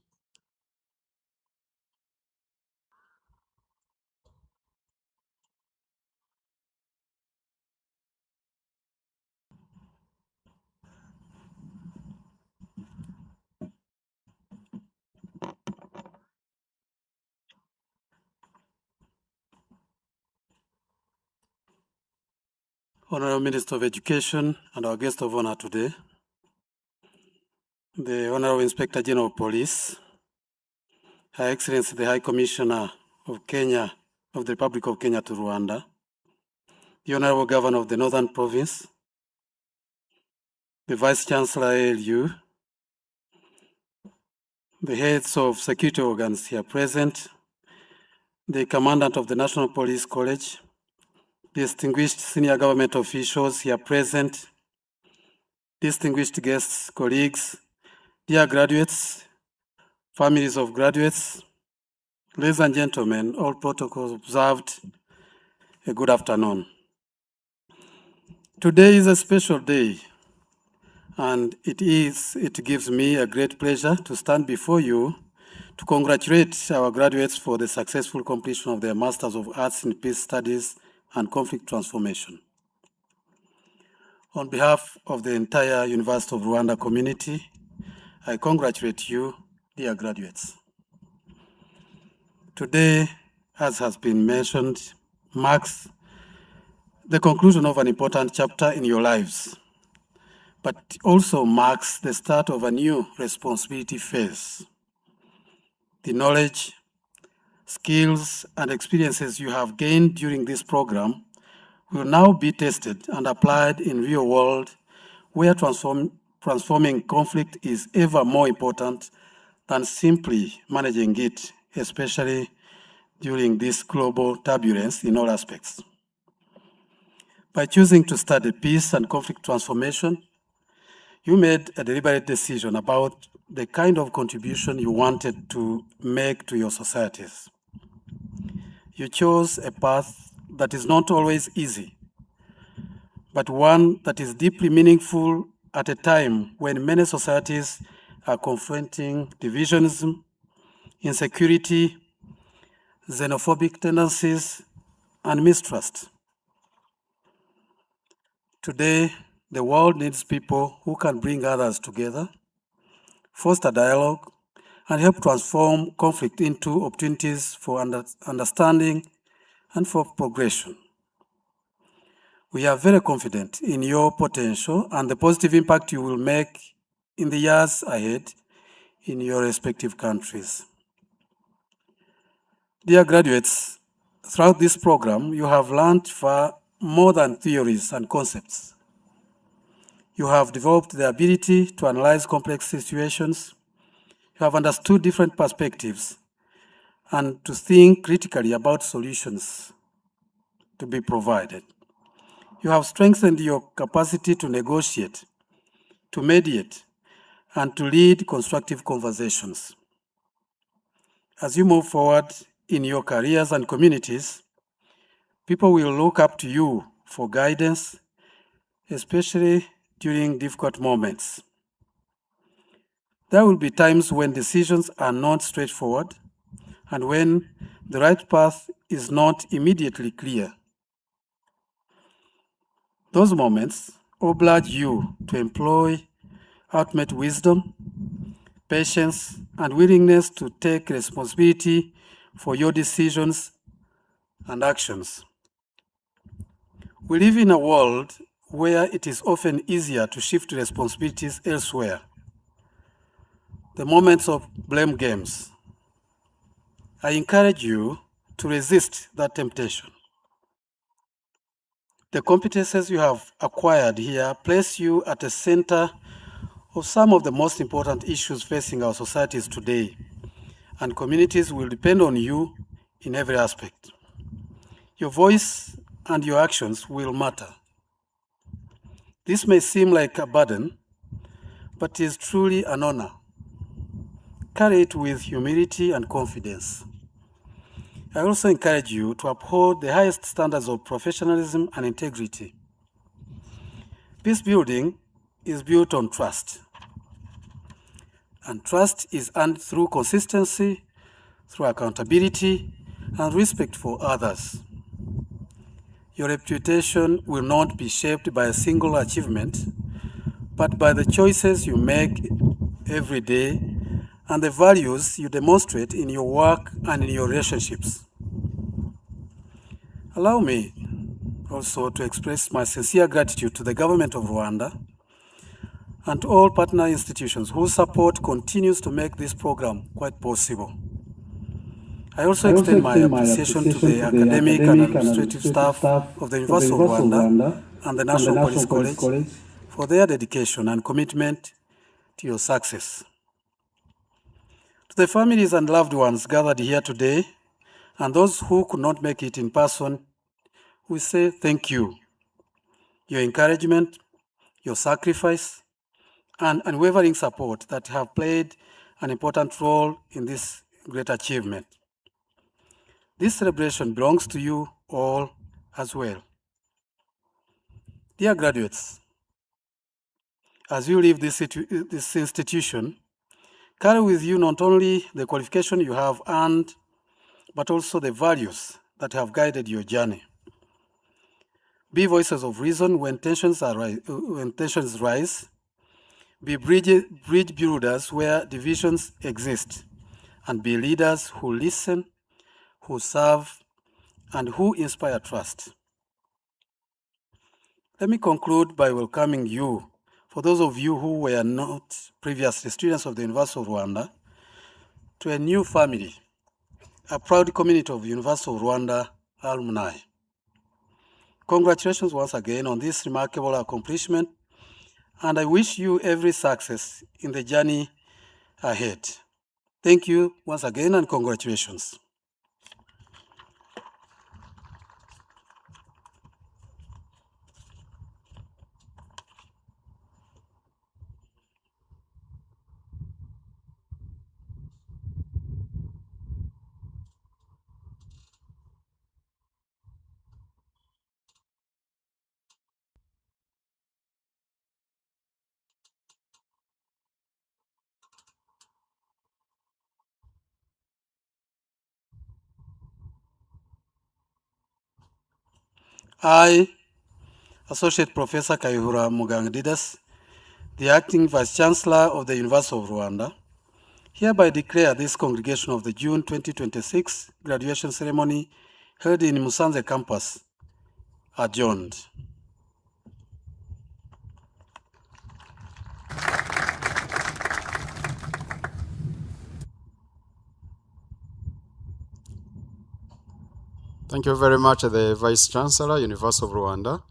Honorable Minister of Education and our guest of honor today, the Honorable Inspector General of Police, Her Excellency the High Commissioner of Kenya, of the Republic of Kenya to Rwanda, the Honorable Governor of the Northern Province, the Vice Chancellor ALU, the heads of security organs here present, the Commandant of the National Police College, distinguished senior government officials here present, distinguished guests, colleagues, dear graduates, families of graduates, ladies and gentlemen, all protocols observed, a good afternoon. Today is a special day, and it gives me a great pleasure to stand before you to congratulate our graduates for the successful completion of their Masters of Arts in Peace Studies and Conflict Transformation. On behalf of the entire University of Rwanda community, I congratulate you, dear graduates. Today, as has been mentioned, marks the conclusion of an important chapter in your lives, but also marks the start of a new responsibility phase. The knowledge, skills, and experiences you have gained during this program will now be tested and applied in real world, where transforming conflict is ever more important than simply managing it, especially during this global turbulence in all aspects. By choosing to study peace and conflict transformation, you made a deliberate decision about the kind of contribution you wanted to make to your societies. You chose a path that is not always easy, but one that is deeply meaningful at a time when many societies are confronting divisionism, insecurity, xenophobic tendencies, and mistrust. Today, the world needs people who can bring others together, foster dialogue, and help transform conflict into opportunities for understanding and for progression. We are very confident in your potential and the positive impact you will make in the years ahead in your respective countries. Dear graduates, throughout this program, you have learned far more than theories and concepts. You have developed the ability to analyze complex situations, You have understood different perspectives and to think critically about solutions to be provided. You have strengthened your capacity to negotiate, to mediate, and to lead constructive conversations. As you move forward in your careers and communities, people will look up to you for guidance, especially during difficult moments. There will be times when decisions are not straightforward and when the right path is not immediately clear. Those moments oblige you to employ ultimate wisdom, patience, and willingness to take responsibility for your decisions and actions. We live in a world where it is often easier to shift responsibilities elsewhere. The moments of blame games. I encourage you to resist that temptation. The competences you have acquired here place you at the center of some of the most important issues facing our societies today, and communities will depend on you in every aspect. Your voice and your actions will matter. This may seem like a burden, but is truly an honor. Carry it with humility and confidence. I also encourage you to uphold the highest standards of professionalism and integrity. Peace building is built on trust. And trust is earned through consistency, through accountability, and respect for others. Your reputation will not be shaped by a single achievement, but by the choices you make every day and the values you demonstrate in your work and in your relationships. Allow me also to express my sincere gratitude to the government of Rwanda and to all partner institutions whose support continues to make this program quite possible. I also extend my appreciation to the academic and administrative staff of the University of Rwanda and the National Police College for their dedication and commitment to your success. To the families and loved ones gathered here today, and those who could not make it in person, we say thank you. Your encouragement, your sacrifice, and unwavering support that have played an important role in this great achievement. This celebration belongs to you all as well. Dear graduates, as you leave this institution, carry with you not only the qualification you have earned, but also the values that have guided your journey. Be voices of reason when tensions rise. Be bridge builders where divisions exist. And be leaders who listen, who serve, and who inspire trust. Let me conclude by welcoming you, for those of you who were not previously students of the University of Rwanda, to a new family, a proud community of University of Rwanda alumni. Congratulations once again on this remarkable accomplishment, and I wish you every success in the journey ahead. Thank you once again, and congratulations. I, Associate Professor Kayihura Mugandidas, the Acting Vice Chancellor of the University of Rwanda, hereby declare this congregation of the June 2026 graduation ceremony held in Musanze campus adjourned. Thank you very much, the Vice Chancellor, University of Rwanda,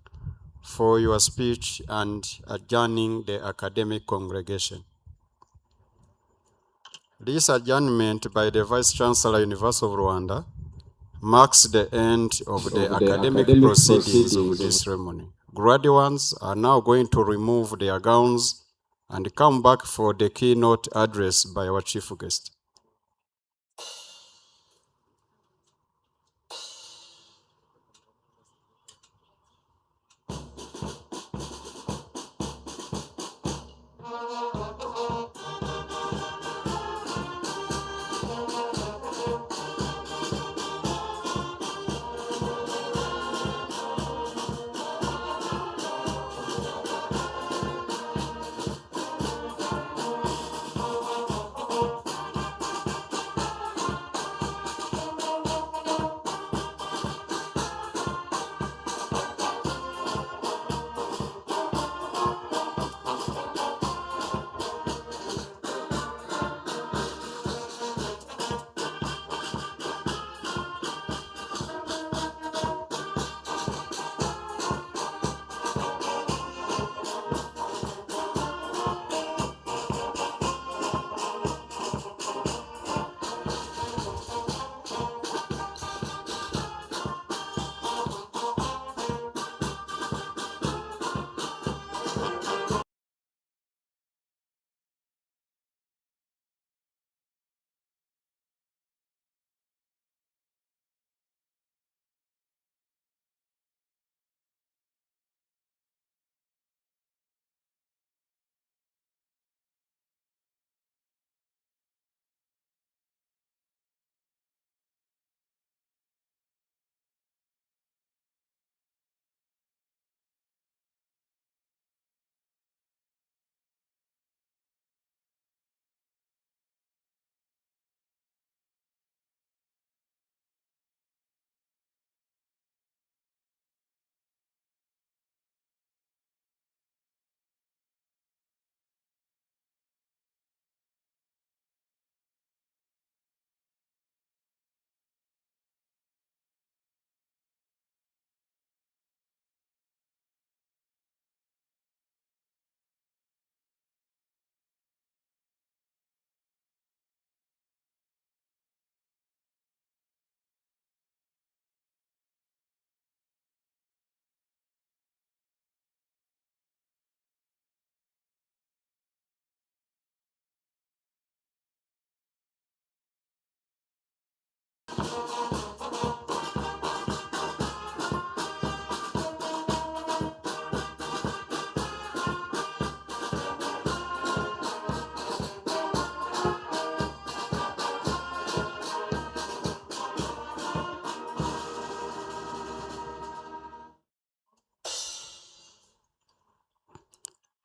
for your speech and adjourning the academic congregation. This adjournment by the Vice Chancellor, University of Rwanda, marks the end of the academic proceedings of this ceremony. Graduates are now going to remove their gowns and come back for the keynote address by our chief guest.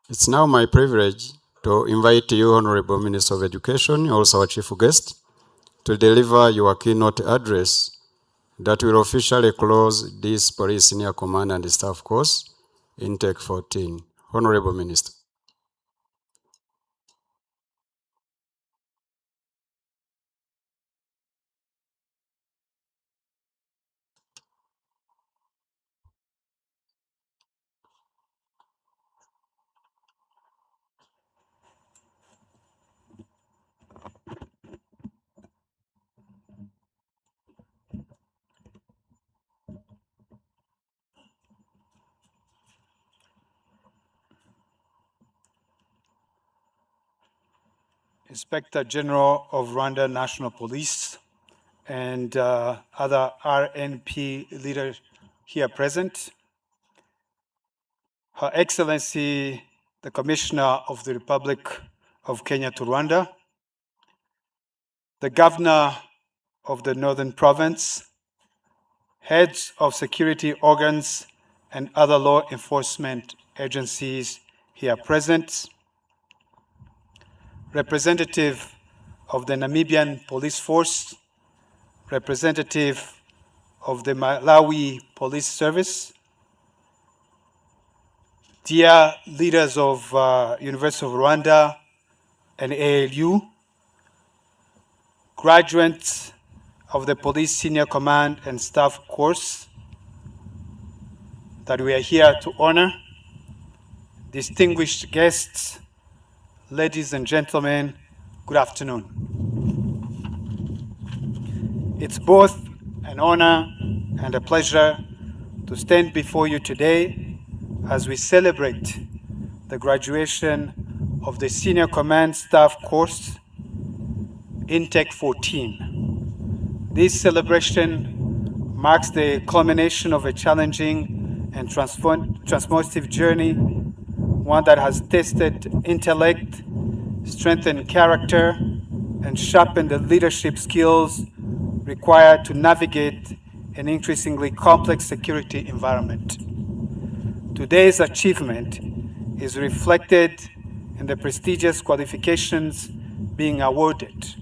It's now my privilege to invite you, Honorable Minister of Education, also our chief guest, to deliver your keynote address that will officially close this Police Senior Command and Staff course, Intake 14. Honorable Minister. Inspector General of Rwanda National Police and other RNP leaders here present, Her Excellency, the Commissioner of the Republic of Kenya to Rwanda, the Governor of the Northern Province, heads of security organs and other law enforcement agencies here present, representative of the Namibian Police Force, representative of the Malawi Police Service, dear leaders of University of Rwanda and ALU, graduates of the Police Senior Command and Staff course that we are here to honor, distinguished guests, ladies and gentlemen, good afternoon. It's both an honor and a pleasure to stand before you today as we celebrate the graduation of the Senior Command Staff course, Intake 14. This celebration marks the culmination of a challenging and transformative journey, one that has tested intellect, strengthened character, and sharpened the leadership skills required to navigate an increasingly complex security environment. Today's achievement is reflected in the prestigious qualifications being awarded: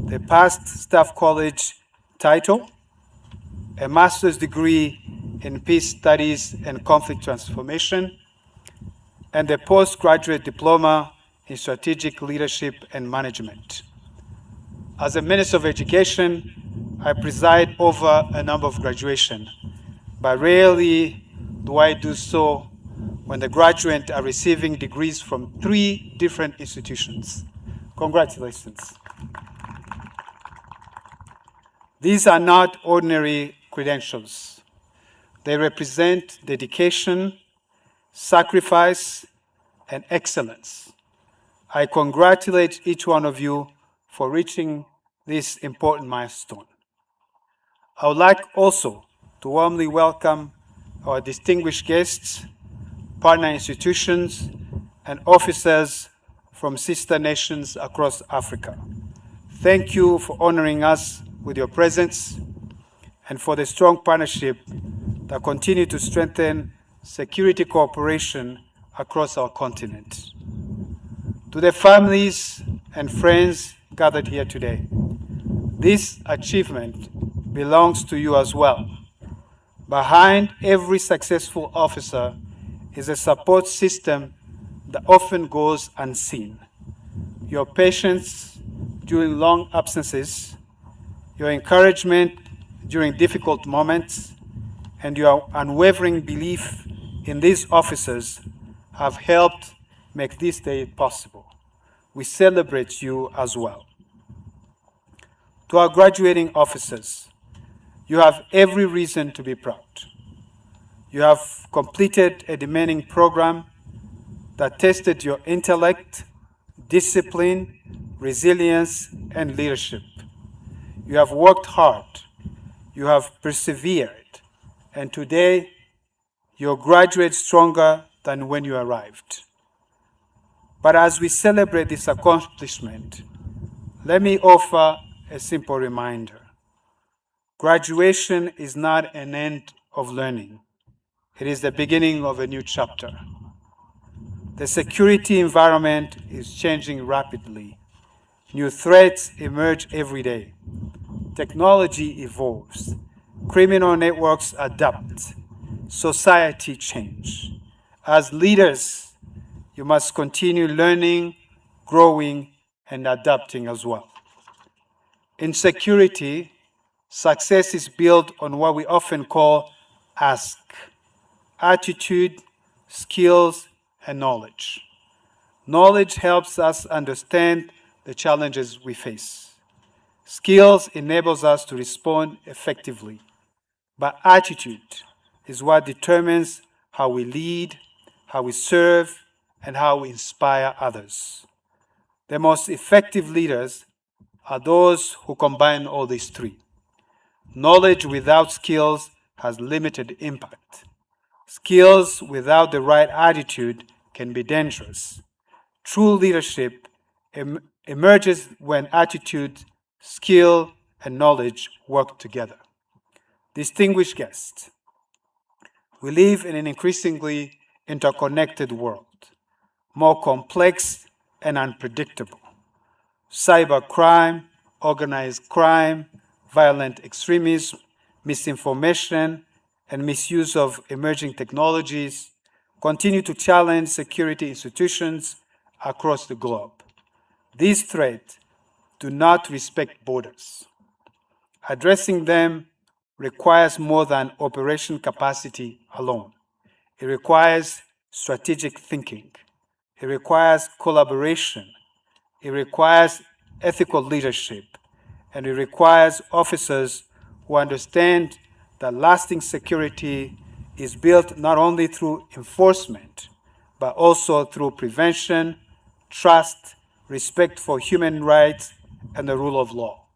the Past Staff College title, a master's degree in Peace Studies and Conflict Transformation, and the postgraduate diploma in Strategic Leadership and Management. As a Minister of Education, I preside over a number of graduations, but rarely do I do so when the graduates are receiving degrees from 3 different institutions. Congratulations. These are not ordinary credentials. They represent dedication, sacrifice, and excellence. I congratulate each one of you for reaching this important milestone. I would like also to warmly welcome our distinguished guests, partner institutions, and officers from sister nations across Africa. Thank you for honoring us with your presence and for the strong partnership that continue to strengthen security cooperation across our continent. To the families and friends gathered here today, this achievement belongs to you as well. Behind every successful officer is a support system that often goes unseen. Your patience during long absences, your encouragement during difficult moments, and your unwavering belief in these officers have helped make this day possible. We celebrate you as well. To our graduating officers, you have every reason to be proud. You have completed a demanding program that tested your intellect, discipline, resilience, and leadership. You have worked hard, you have persevered, and today you graduate stronger than when you arrived. But as we celebrate this accomplishment, let me offer a simple reminder. Graduation is not an end of learning. It is the beginning of a new chapter. The security environment is changing rapidly. New threats emerge every day. Technology evolves. Criminal networks adapt. Society changes. As leaders, you must continue learning, growing, and adapting as well. In security, success is built on what we often call ask: attitude, skills, and knowledge. Knowledge helps us understand the challenges we face. Skills enables us to respond effectively. But attitude is what determines how we lead, how we serve, and how we inspire others. The most effective leaders are those who combine all these 3. Knowledge without skills has limited impact. Skills without the right attitude can be dangerous. True leadership emerges when attitude, skill, and knowledge work together. Distinguished guests, we live in an increasingly interconnected world, more complex and unpredictable. Cybercrime, organized crime, violent extremism, misinformation, and misuse of emerging technologies continue to challenge security institutions across the globe. These threats do not respect borders. Addressing them requires more than operation capacity alone. It requires strategic thinking. It requires collaboration. It requires ethical leadership. and it requires officers who understand that lasting security is built not only through enforcement, but also through prevention, trust, respect for human rights, and the rule of law.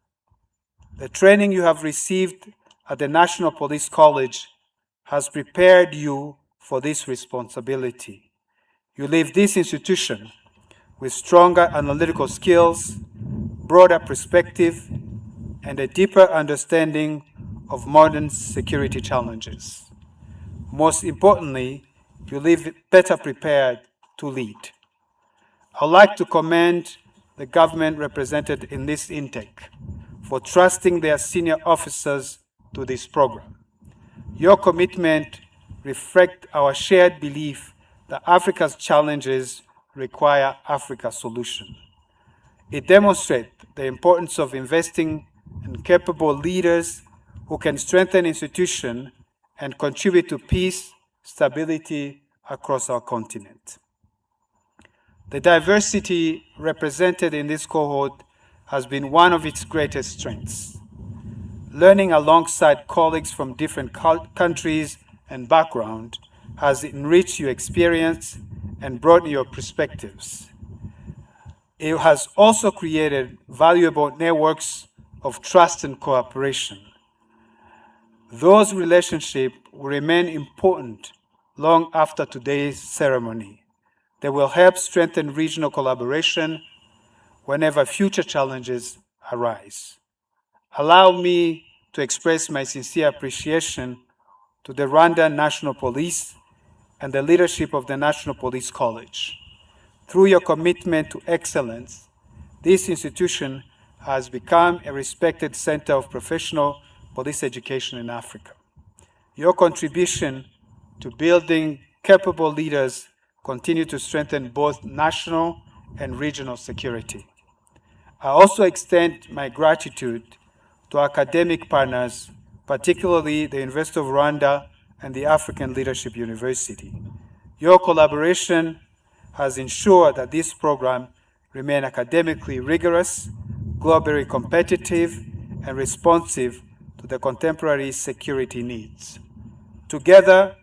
The training you have received at the National Police College has prepared you for this responsibility. You leave this institution with stronger analytical skills, broader perspective, and a deeper understanding of modern security challenges. Most importantly, you leave better prepared to lead. I'd like to commend the government represented in this intake for trusting their senior officers to this program. Your commitment reflects our shared belief that Africa's challenges require Africa's solution. It demonstrates the importance of investing in capable leaders who can strengthen institutions and contribute to peace, stability across our continent. The diversity represented in this cohort has been one of its greatest strengths. Learning alongside colleagues from different countries and backgrounds has enriched your experience and broadened your perspectives. It has also created valuable networks of trust and cooperation. Those relationships will remain important long after today's ceremony. They will help strengthen regional collaboration whenever future challenges arise. Allow me to express my sincere appreciation to the Rwandan National Police and the leadership of the National Police College. Through your commitment to excellence, this institution has become a respected center of professional police education in Africa. Your contribution to building capable leaders continue to strengthen both national and regional security. I also extend my gratitude to academic partners, particularly the University of Rwanda and the African Leadership University. Your collaboration has ensured that this program remains academically rigorous, globally competitive, and responsive to the contemporary security needs. Together,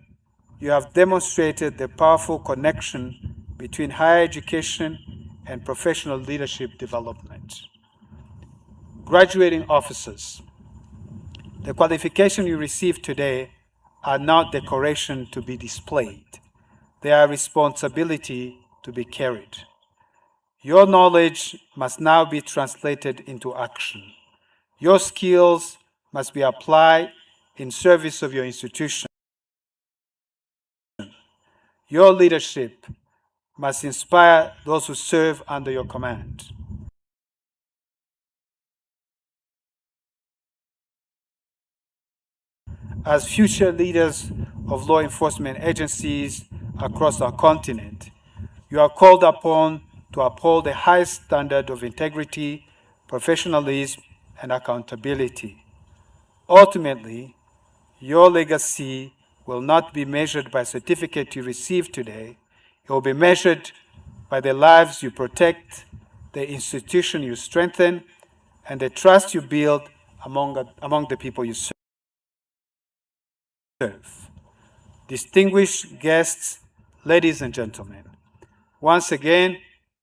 you have demonstrated the powerful connection between higher education and professional leadership development. Graduating officers, the qualifications you receive today are not decoration to be displayed. They are responsibility to be carried. Your knowledge must now be translated into action. Your skills must be applied in service of your institution. Your leadership must inspire those who serve under your command. As future leaders of law enforcement agencies across our continent, you are called upon to uphold the highest standard of integrity, professionalism, and accountability. Ultimately, your legacy will not be measured by certificate you receive today. It will be measured by the lives you protect, the institution you strengthen, and the trust you build among the people you serve. Distinguished guests, ladies and gentlemen, once again,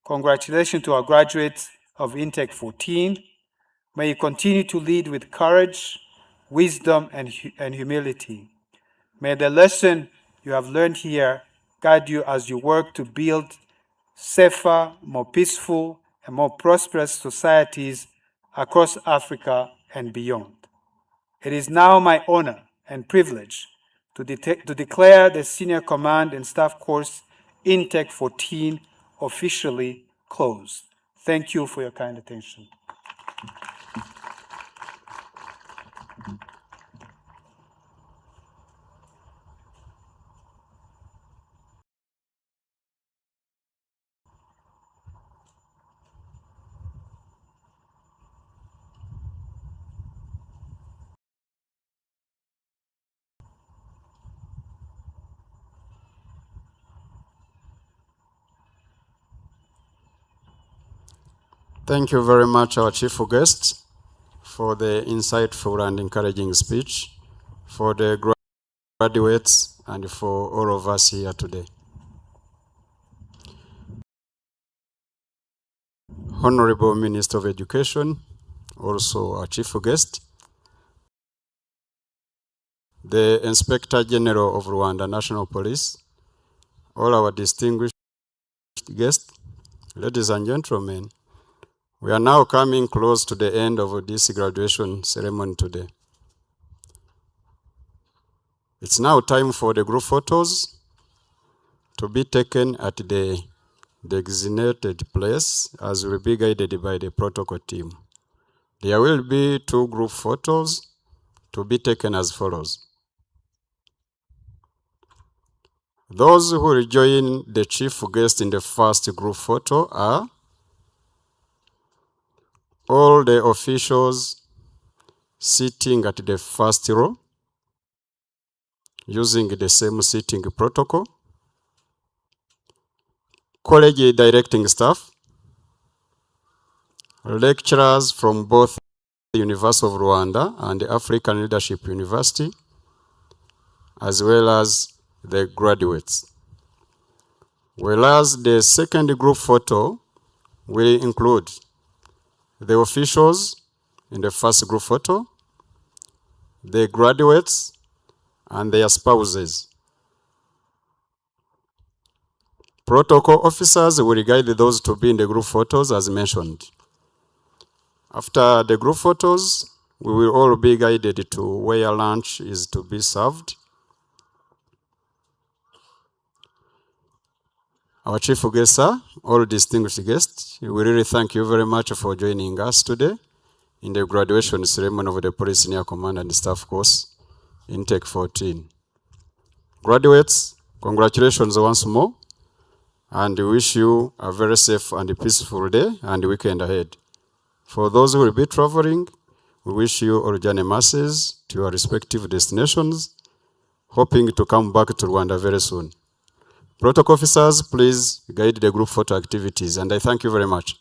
congratulations to our graduates of Intake 14. May you continue to lead with courage, wisdom, and humility. May the lesson you have learned here guide you as you work to build safer, more peaceful, and more prosperous societies across Africa and beyond. It is now my honor and privilege to declare the Senior Command and Staff Course Intake 14 officially closed. Thank you for your kind attention. Thank you very much, our chief guest, for the insightful and encouraging speech, for the graduates, and for all of us here today. Honorable Minister of Education, also our chief guest, the Inspector General of Rwanda National Police, all our distinguished guests, ladies and gentlemen, we are now coming close to the end of this graduation ceremony today. It's now time for the group photos to be taken at the designated place as will be guided by the protocol team. There will be 2 group photos to be taken as follows. Those who will join the chief guest in the first group photo are all the officials sitting at the first row using the same seating protocol, college directing staff, lecturers from both the University of Rwanda and the African Leadership University, as well as the graduates. Whereas the second group photo will include the officials in the first group photo, the graduates, and their spouses. Protocol officers will guide those to be in the group photos as mentioned. After the group photos, we will all be guided to where lunch is to be served. Our chief guests, sir, all distinguished guests, we really thank you very much for joining us today in the graduation ceremony of the Police Senior Command and Staff course, Intake 14. Graduates, congratulations once more, and we wish you a very safe and peaceful day and weekend ahead. For those who will be traveling, we wish you all journey masses to your respective destinations, hoping to come back to Rwanda very soon. Protocol officers, please guide the group photo activities, and I thank you very much.